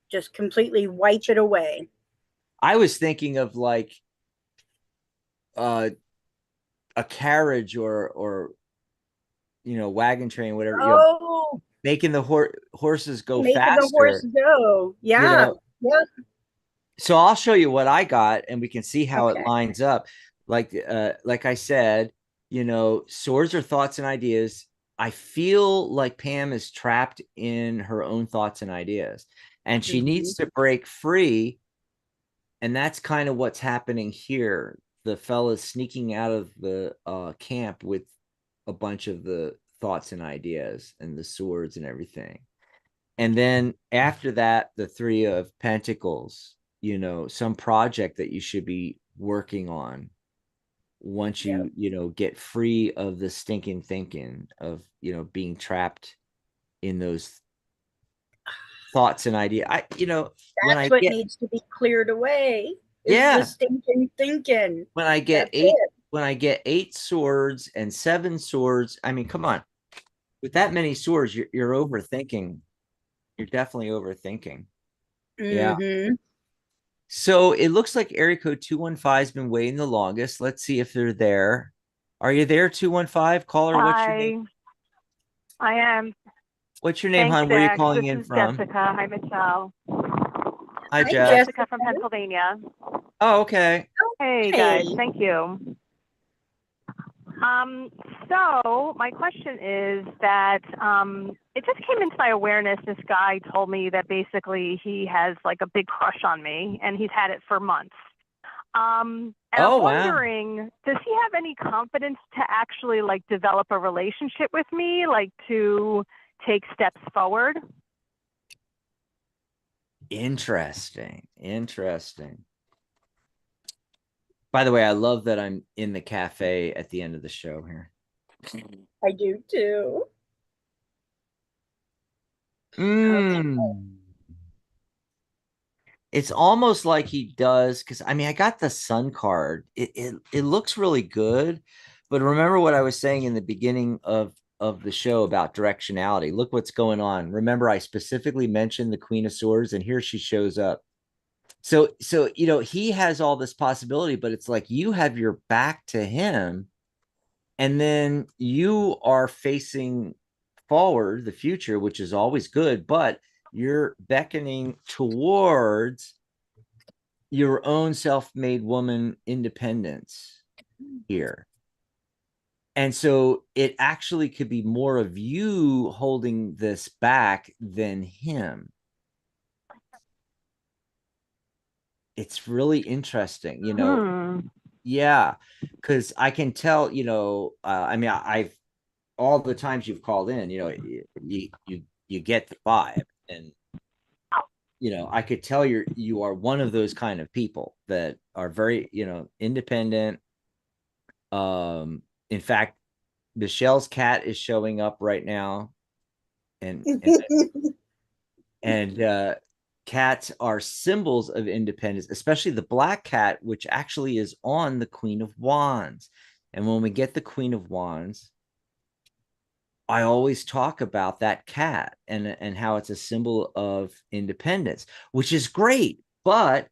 just completely wipe it away. I was thinking of like uh a carriage or wagon train, whatever, Oh, making the horses go making the horse faster, go. you Yeah. know. Yep. So I'll show you what I got and we can see how it Okay. lines up. Like I said, swords are thoughts and ideas. I feel like Pam is trapped in her own thoughts and ideas and she Mm-hmm. needs to break free, and that's kind of what's happening here. the fellas sneaking out of the camp with a bunch of the thoughts and ideas and the swords and everything. And then after that, the Three of Pentacles, some project that you should be working on once Yep. you get free of the stinking thinking of, being trapped in those thoughts and idea. When That's I what get, needs to be cleared away is the yeah, stinking thinking. when I get That's it. eight swords and seven swords, I mean, come on, with that many swords, you're overthinking. You're definitely overthinking. Yeah. Mm-hmm. So it looks like area code 215 has been waiting the longest. Let's see if they're there. Are you there, 215? Caller, what's your name? Hi, I am. What's your name, Thanks, hon? Where are you Dex. calling This in is from? Jessica. Hi, Michelle. Hi, Hi, Jess. Jessica. Jessica from Pennsylvania. Oh, okay. Hey, guys. Hey. Thank you. So my question is that it just came into my awareness. This guy told me that basically he has like a big crush on me, and he's had it for months. And I'm Oh, wow. wondering, does he have any confidence to actually like develop a relationship with me, like to take steps forward? Interesting. Interesting. By the way, I love that I'm in the cafe at the end of the show here. I do too. Okay. Mm. It's almost like he does, because I mean, I got the sun card. It looks really good, but remember what I was saying in the beginning of the show about directionality. Look what's going on. Remember, I specifically mentioned the Queen of Swords, and here she shows up. So he has all this possibility, but it's like you have your back to him, and then you are facing forward the future, which is always good, but you're beckoning towards your own self-made woman independence here. And so it actually could be more of you holding this back than him. It's really interesting, Hmm. yeah, because I can tell, I mean, I've all the times you've called in, you get the vibe, and I could tell you are one of those kind of people that are very, independent. In fact, Michelle's cat is showing up right now, and and and cats are symbols of independence, especially the black cat, which actually is on the Queen of Wands. And when we get the Queen of Wands, I always talk about that cat and how it's a symbol of independence, which is great, but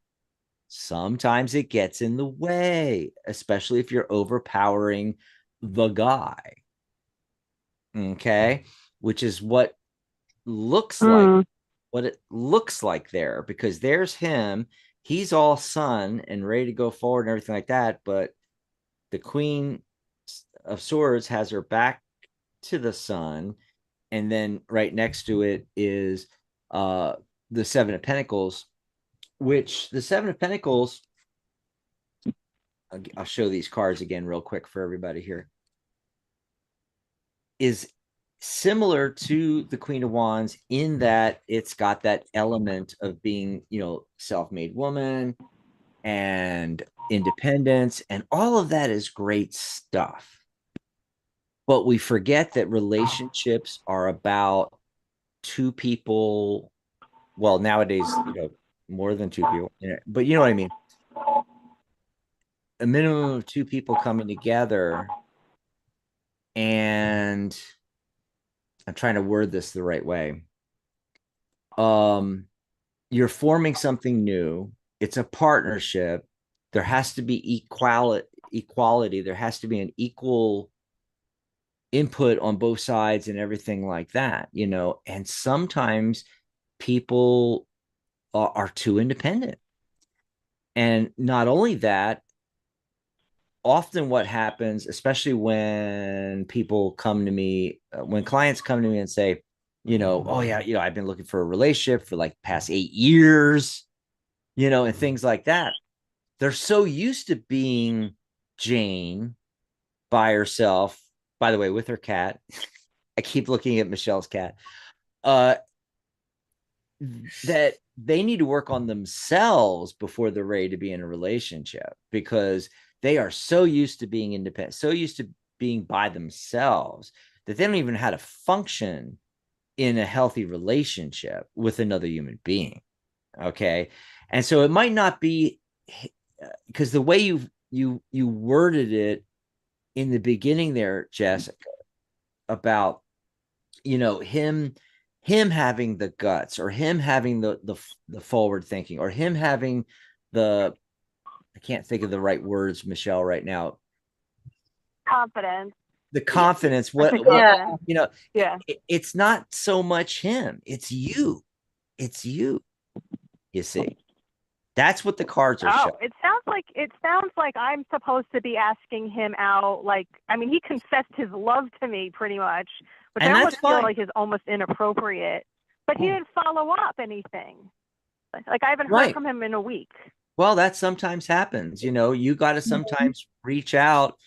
sometimes it gets in the way, especially if you're overpowering the guy. Okay, which is looks like Hmm. what it looks like there, because there's him, he's all sun and ready to go forward and everything like that, but the Queen of Swords has her back to the sun, and then right next to it is the Seven of Pentacles, which the Seven of Pentacles, I'll show these cards again real quick for everybody here, is similar to the Queen of Wands in that it's got that element of being, self-made woman and independence, and all of that is great stuff. But we forget that relationships are about two people. Well, nowadays, more than two people, but you know what I mean. A minimum of two people coming together, and I'm trying to word this the right way. Um, you're forming something new. It's a partnership. There has to be equality. There has to be an equal input on both sides and everything like that, and sometimes people are too independent. And not only that, often what happens, especially when people come to me, when clients come to me and say, oh yeah, I've been looking for a relationship for like past 8 years, and things like that. They're so used to being Jane by herself, by the way, with her cat. I keep looking at Michelle's cat. That they need to work on themselves before they're ready to be in a relationship, because they are so used to being independent, so used to being by themselves, that they don't even know how to function in a healthy relationship with another human being. Okay. And so it might not be, because the way you worded it in the beginning there, Jessica, about, him having the guts, or him having the forward thinking, or him having the, I can't think of the right words, Michelle, right now. Confidence. The confidence. Yeah. What Yeah. it's not so much him, it's you. It's you. You see, that's what the cards are showing. It sounds like I'm supposed to be asking him out. Like, I mean, he confessed his love to me pretty much, which And I that's almost feel fine. like is almost inappropriate. But he didn't follow up anything. Like, I haven't heard Right. from him in a week. Well, that sometimes happens. You got to sometimes reach out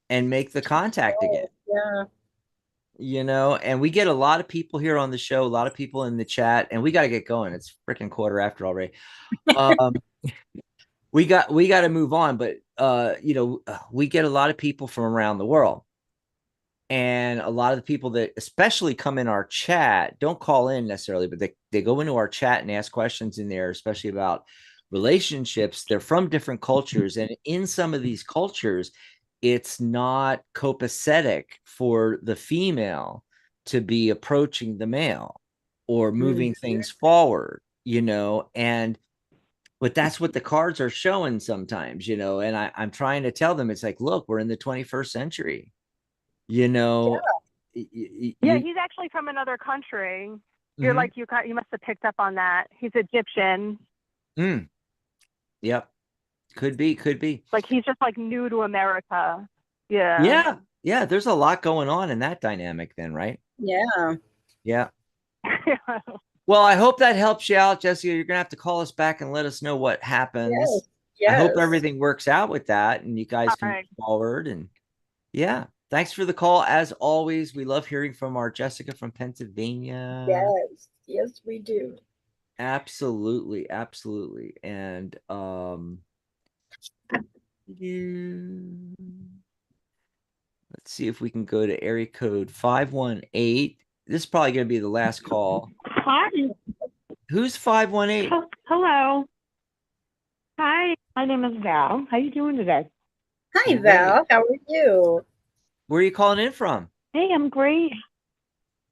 and make the contact again. Yeah. And we get a lot of people here on the show, a lot of people in the chat, and we got to get going. It's freaking quarter after already. We got to move on, but we get a lot of people from around the world. And a lot of the people that especially come in our chat don't call in necessarily, but they go into our chat and ask questions in there, especially about relationships. They're from different cultures. And in some of these cultures, it's not copacetic for the female to be approaching the male or moving things forward, but that's what the cards are showing sometimes, and I'm trying to tell them, it's like, look, we're in the 21st century. Yeah, he's actually from another country. You're like, you must have picked up on that. He's Egyptian. Yep. Could be. Like, he's just like new to America. Yeah. Yeah. There's a lot going on in that dynamic then, right? Yeah. Well, I hope that helps you out, Jessica. You're gonna have to call us back and let us know what happens. Yes. I hope everything works out with that and you guys can move forward. And yeah, thanks for the call. As always, we love hearing from our Jessica from Pennsylvania. Yes, we do. Absolutely. And let's see if we can go to area code 518. This is probably going to be the last call. Hi. Who's 518? Hello. Hi, my name is Val. How you doing today? Hi, Val. How are you? Where are you calling in from? Hey, I'm great.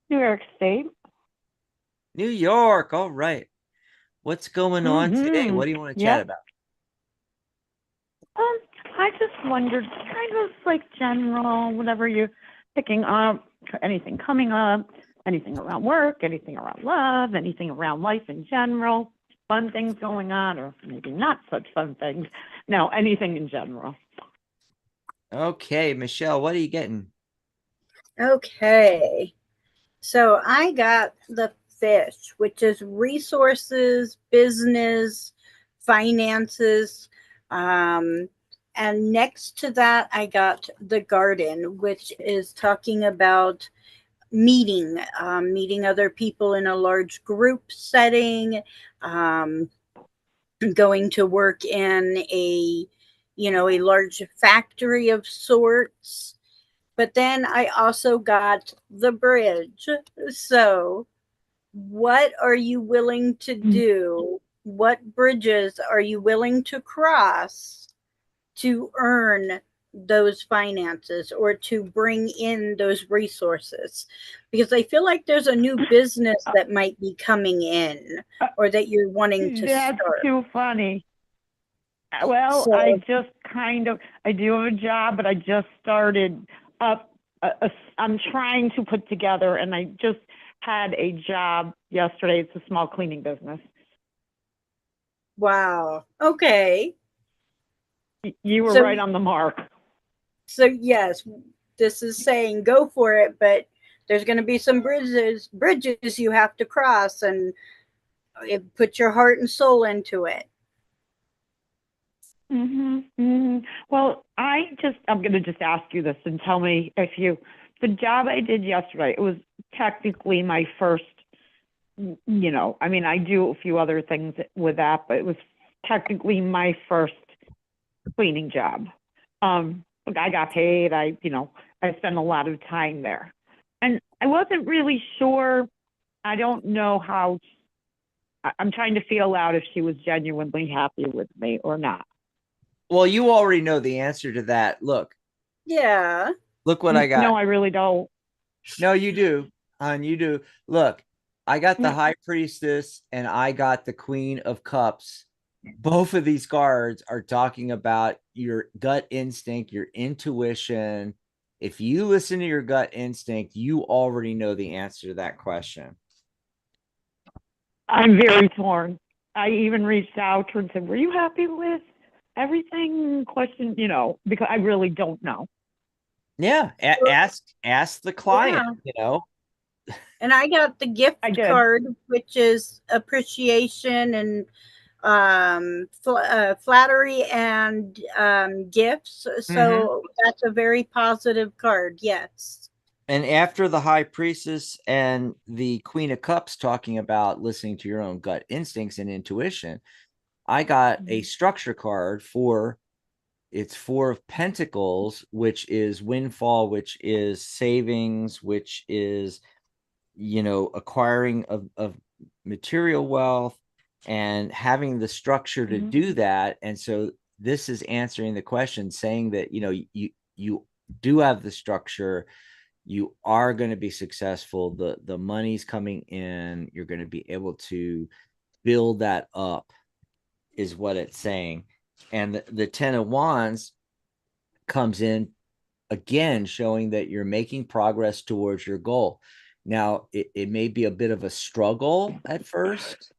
New York State. New York. All right. What's going on today? What do you want to chat about? I just wondered, kind of like general, whatever you're picking up, anything coming up, anything around work, anything around love, anything around life in general, fun things going on, or maybe not such fun things. No, anything in general. Okay, Michelle, what are you getting? Okay. So I got the fish, which is resources, business, finances. And next to that, I got the garden, which is talking about meeting other people in a large group setting, going to work in a large factory of sorts. But then I also got the bridge. So what are you willing to do? What bridges are you willing to cross to earn those finances or to bring in those resources? Because I feel like there's a new business that might be coming in or that you're wanting to start. That's too funny. Well, so, I do have a job, but I just started up. I'm trying to put together, and I just had a job yesterday. It's a small cleaning business. Wow. Okay. You were right on the mark. So yes, this is saying go for it, but there's going to be some bridges you have to cross, and put your heart and soul into it. Well, I I'm going to just ask you this and tell me the job I did yesterday, it was technically my first, I mean, I do a few other things with that, but it was technically my first cleaning job. Look, I got paid. I spent a lot of time there, and I wasn't really sure. I don't know how. I'm trying to feel out if she was genuinely happy with me or not. Well, you already know the answer to that. Look Yeah. what I got. No, I really don't. No, you do, hon, you do. Look, I got the High Priestess and I got the Queen of Cups. Both of these cards are talking about your gut instinct, your intuition. If you listen to your gut instinct, you already know the answer to that question. I'm very torn. I even reached out to her and said, "Were you happy with everything?" Question, because I really don't know. Yeah, ask the client, And I got the gift card, which is appreciation and flattery and gifts. So that's a very positive card. Yes. And after the High Priestess and the Queen of Cups talking about listening to your own gut instincts and intuition, I got a structure card it's Four of Pentacles, which is windfall, which is savings, which is, acquiring of material wealth and having the structure to do that. And so this is answering the question, saying that, you do have the structure. You are going to be successful. The money's coming in. You're going to be able to build that up, is what it's saying. And the Ten of Wands comes in again, showing that you're making progress towards your goal. Now, it may be a bit of a struggle at first,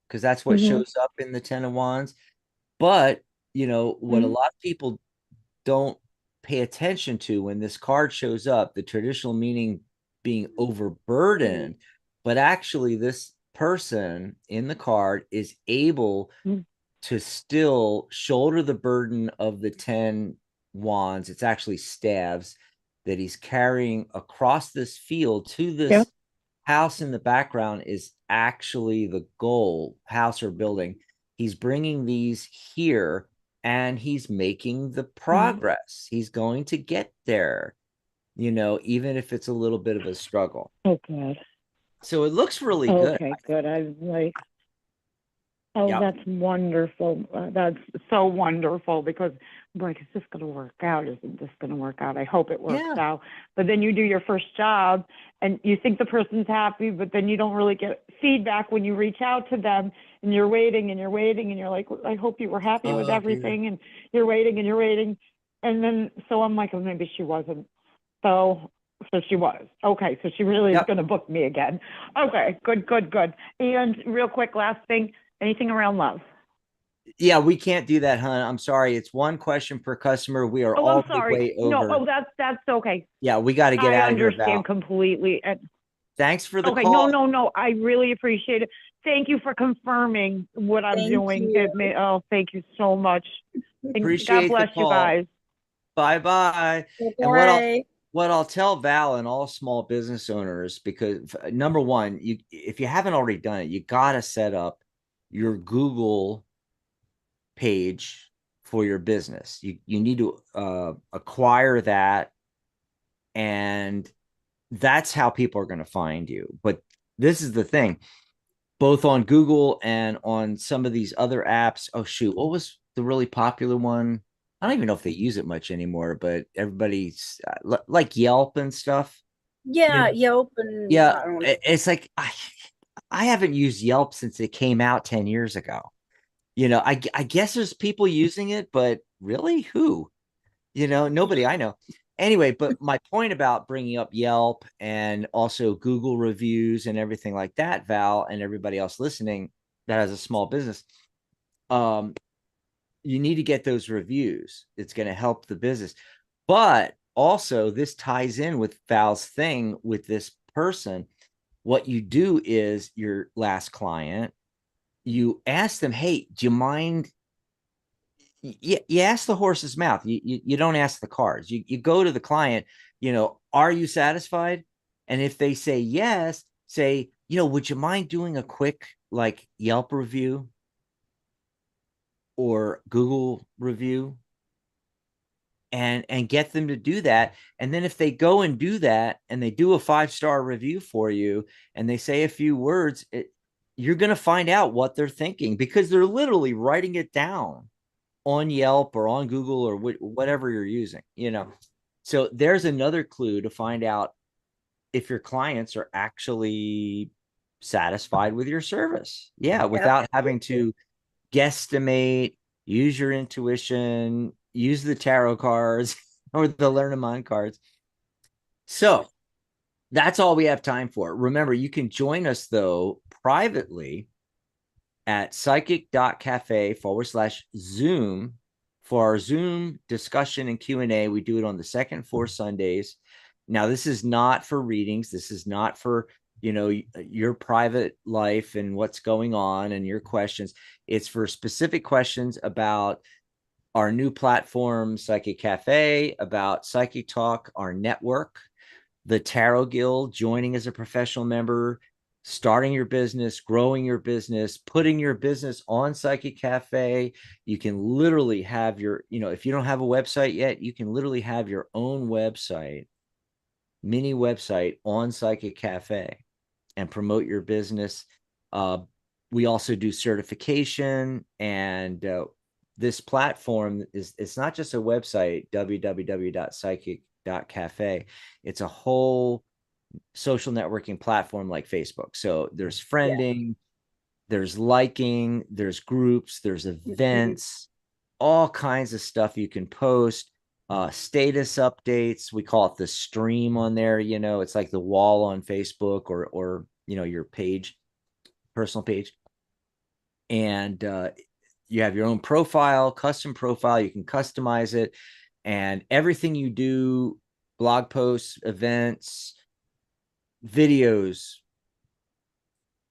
because that's what shows up in the Ten of Wands. But, what a lot of people don't pay attention to when this card shows up, the traditional meaning being overburdened, but actually this person in the card is able to still shoulder the burden of the 10 wands. It's actually staves that he's carrying across this field to this house in the background is actually the goal, house or building. He's bringing these here and he's making the progress. He's going to get there, even if it's a little bit of a struggle. Oh, good. So it looks really good. Okay, good. I like. Oh, that's wonderful. That's so wonderful, because I'm like, is this going to work out? Isn't this going to work out? I hope it works out. But then you do your first job and you think the person's happy, but then you don't really get feedback when you reach out to them, and you're waiting and you're waiting and you're like, I hope you were happy with everything. And you're waiting and you're waiting. And then, so I'm like, oh, maybe she wasn't. So she was. Okay. So she really is going to book me again. Okay. Good. And real quick, last thing. Anything around love? Yeah, we can't do that, hon. I'm sorry. It's one question per customer. We are all the way over. No, that's okay. Yeah, we got to get out of here. I understand completely. And thanks for the call. No. I really appreciate it. Thank you for confirming what I'm doing. Thank you so much. Appreciate God bless the you call. guys. Bye-bye. And what I'll tell Val and all small business owners, because number one, if you haven't already done it, you got to set up your Google page for your business. You need to acquire that, and that's how people are going to find you. But this is the thing, both on Google and on some of these other apps. Oh shoot, what was the really popular one? I don't even know if they use it much anymore, but everybody's like Yelp and stuff. Yelp and it's like I haven't used Yelp since it came out 10 years ago. I guess there's people using it, but really, who? Nobody I know. Anyway, but my point about bringing up Yelp and also Google reviews and everything like that, Val, and everybody else listening that has a small business, you need to get those reviews. It's going to help the business. But also, this ties in with Val's thing with this person. What you do is your last client, you ask them, hey, do you mind you ask the horse's mouth. You don't ask the cards. You go to the client, are you satisfied? And if they say yes, say, would you mind doing a quick like Yelp review or Google review? And get them to do that. And then if they go and do that and they do a 5-star review for you and they say a few words, you're going to find out what they're thinking, because they're literally writing it down on Yelp or on Google or whatever you're using, So there's another clue to find out if your clients are actually satisfied with your service. Yeah, without having to guesstimate, use your intuition, use the tarot cards or the Lenormand cards. So that's all we have time for. Remember, you can join us though privately at psychic.cafe/Zoom for our Zoom discussion and Q&A. We do it on the second 4 Sundays. Now, this is not for readings. This is not for, your private life and what's going on and your questions. It's for specific questions about our new platform, Psychic Cafe, about Psychic Talk, our network, the Tarot Guild, joining as a professional member, starting your business, growing your business, putting your business on Psychic Cafe. You can literally have your, if you don't have a website yet, you can literally have your own website, mini website on Psychic Cafe and promote your business. We also do certification, and this platform it's not just a website, www.psychic.cafe. It's a whole social networking platform like Facebook. So there's friending, there's liking, there's groups, there's events, all kinds of stuff you can post. Status updates, we call it the stream on there. It's like the wall on Facebook or your page, personal page. And you have your own profile, custom profile. You can customize it, and everything you do, blog posts, events, videos,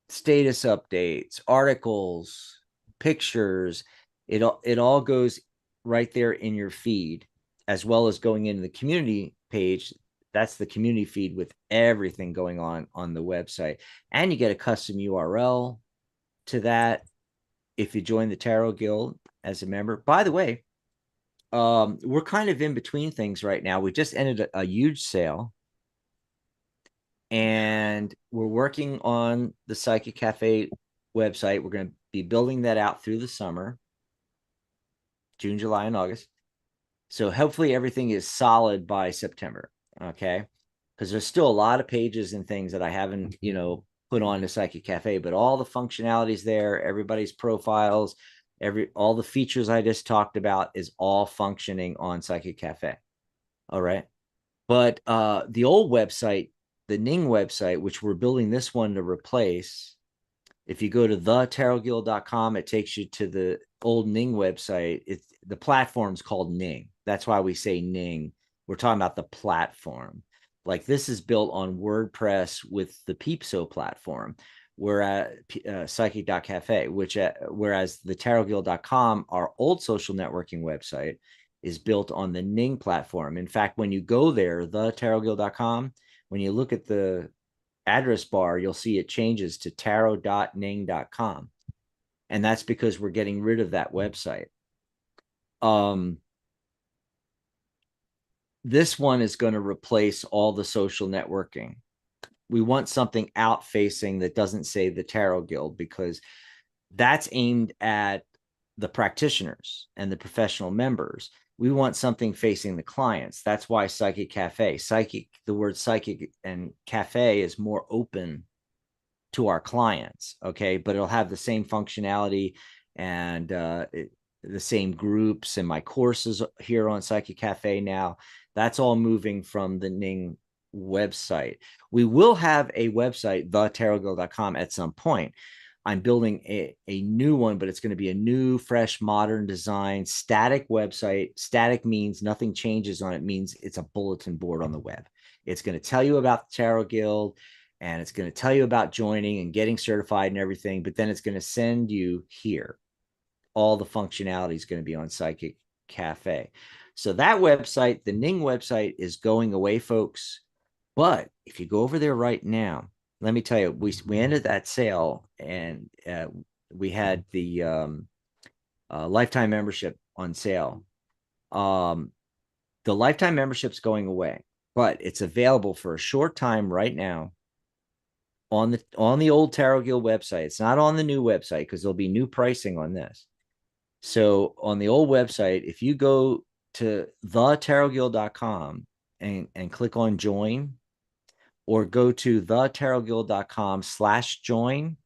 status updates, articles, pictures, it all goes right there in your feed, as well as going into the community page. That's the community feed with everything going on the website. And you get a custom URL to that if you join the Tarot Guild as a member. By the way, we're kind of in between things right now. We just ended a huge sale, and we're working on the Psychic Cafe website. We're going to be building that out through the summer, June, July, and August. So hopefully everything is solid by September. Okay. Because there's still a lot of pages and things that I haven't, put on the Psychic Cafe, but all the functionalities there, everybody's profiles, all the features I just talked about is all functioning on Psychic Cafe. All right. But the old website, the Ning website, which we're building this one to replace, if you go to thetarotguild.com, it takes you to the old Ning website. The platform's called Ning. That's why we say Ning. We're talking about the platform. Like, this is built on WordPress with the Peepso platform, whereas psychic.cafe, whereas the tarotguild.com, our old social networking website, is built on the Ning platform. In fact, when you go there, thetarotguild.com, when you look at the address bar, you'll see it changes to tarot.ning.com. And that's because we're getting rid of that website. This one is going to replace all the social networking. We want something out facing that doesn't say the Tarot Guild, because that's aimed at the practitioners and the professional members. We want something facing the clients. That's why Psychic Cafe. The word psychic and cafe is more open to our clients. Okay. But it'll have the same functionality and the same groups, and my courses here on Psychic Cafe now. That's all moving from the Ning website. We will have a website, thetarotguild.com, at some point. I'm building a new one, but it's going to be a new, fresh, modern design, static website. Static means nothing changes on it, means it's a bulletin board on the web. It's going to tell you about the Tarot Guild, and it's going to tell you about joining and getting certified and everything, but then it's going to send you here. all the functionality is going to be on Psychic Cafe. So that website, the Ning website, is going away, folks. But if you go over there right now, let me tell you, we ended that sale, and we had the lifetime membership on sale. The lifetime membership's going away, but it's available for a short time right now on the old Tarot Guild website. It's not on the new website because there'll be new pricing on this. So on the old website, if you go to thetarotguild.com and click on join, or go to thetarotguild.com/join,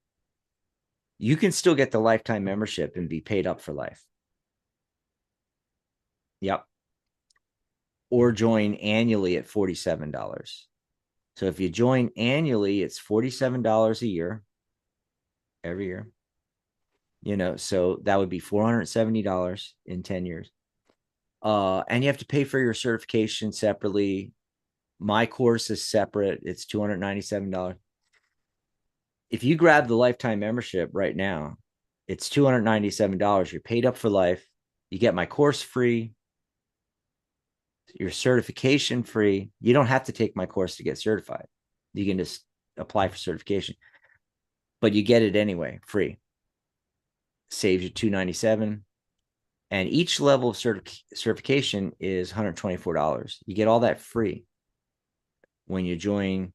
you can still get the lifetime membership and be paid up for life. Yep. Or join annually at $47. So if you join annually, it's $47 a year, every year. You know, so that would be $470 in 10 years. And you have to pay for your certification separately. My course is separate. It's $297. If you grab the lifetime membership right now, it's $297. You're paid up for life. You get my course free, your certification free. You don't have to take my course to get certified. You can just apply for certification, but you get it anyway, free. Saves you $297. And each level of certification is $124. You get all that free when you join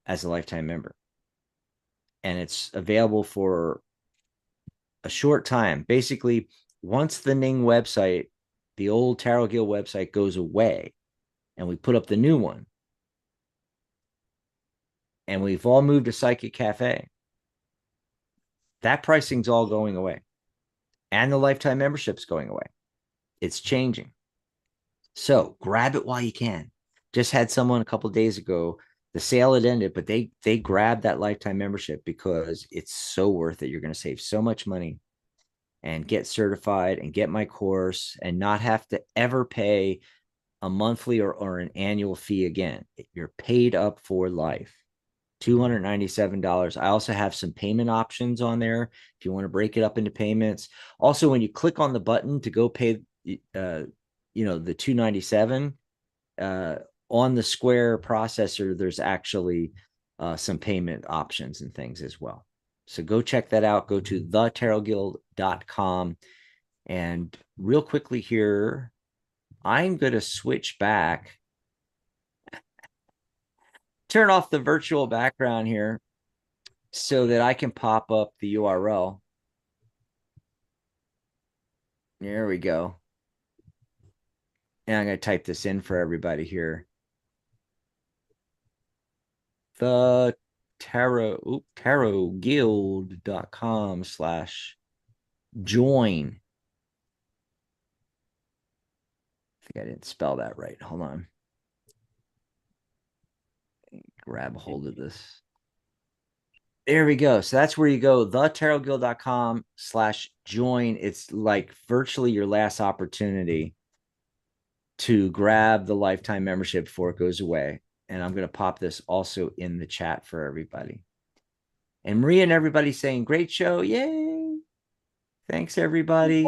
as a lifetime member. And it's available for a short time. Basically, once the Ning website, the old Tarot Guild website, goes away and we put up the new one, and we've all moved to Psychic Cafe, that pricing's all going away. And the lifetime membership's going away. It's changing. So grab it while you can. Just had someone a couple of days ago, the sale had ended, but they grabbed that lifetime membership because it's so worth it. You're going to save so much money and get certified and get my course and not have to ever pay a monthly or an annual fee again. You're paid up for life. $297. I also have some payment options on there if you want to break it up into payments. Also, when you click on the button to go pay the $297, on the Square processor, there's actually some payment options and things as well. So go check that out. Go to thetarotguild.com. And real quickly here, I'm going to switch back. Turn off the virtual background here so that I can pop up the URL. There we go. And I'm going to type this in for everybody here. The tarotguild.com/join. I think I didn't spell that right. Hold on. Grab a hold of this. There we go. So that's where you go. thetarotguild.com/join. It's like virtually your last opportunity to grab the lifetime membership before it goes away. And I'm going to pop this also in the chat for everybody. And Maria and everybody saying, great show. Yay. Thanks, everybody.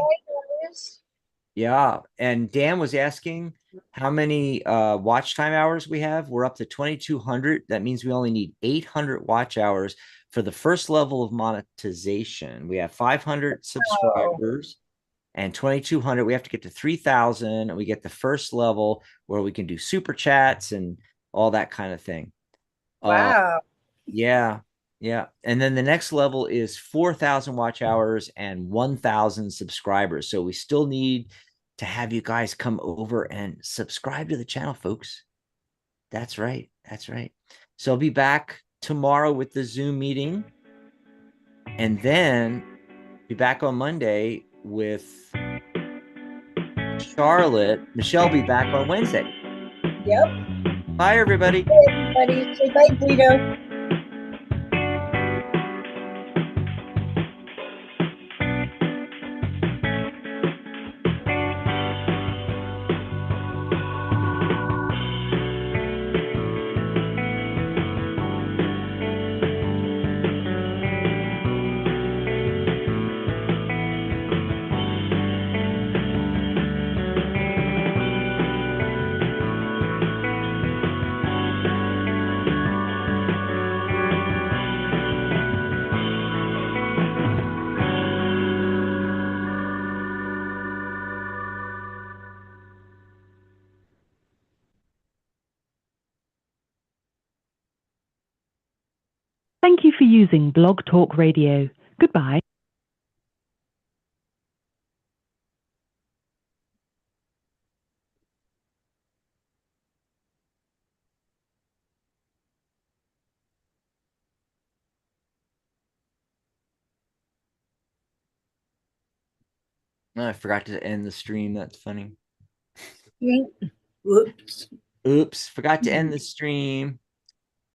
Yeah. And Dan was asking how many watch time hours we have. We're up to 2,200. That means we only need 800 watch hours for the first level of monetization. We have 500 subscribers and 2,200. We have to get to 3,000, and we get the first level where we can do super chats and all that kind of thing. Wow. Yeah. And then the next level is 4,000 watch hours and 1,000 subscribers. So we still need to have you guys come over and subscribe to the channel, folks. That's right. So I'll be back tomorrow with the Zoom meeting, and then be back on Monday with Charlotte. Michelle will be back on Wednesday. Yep. Bye, everybody. Hey, everybody. Say bye, Guido. using Blog Talk Radio. Goodbye. Oh, I forgot to end the stream. That's funny. Whoops. Oops, forgot to end the stream.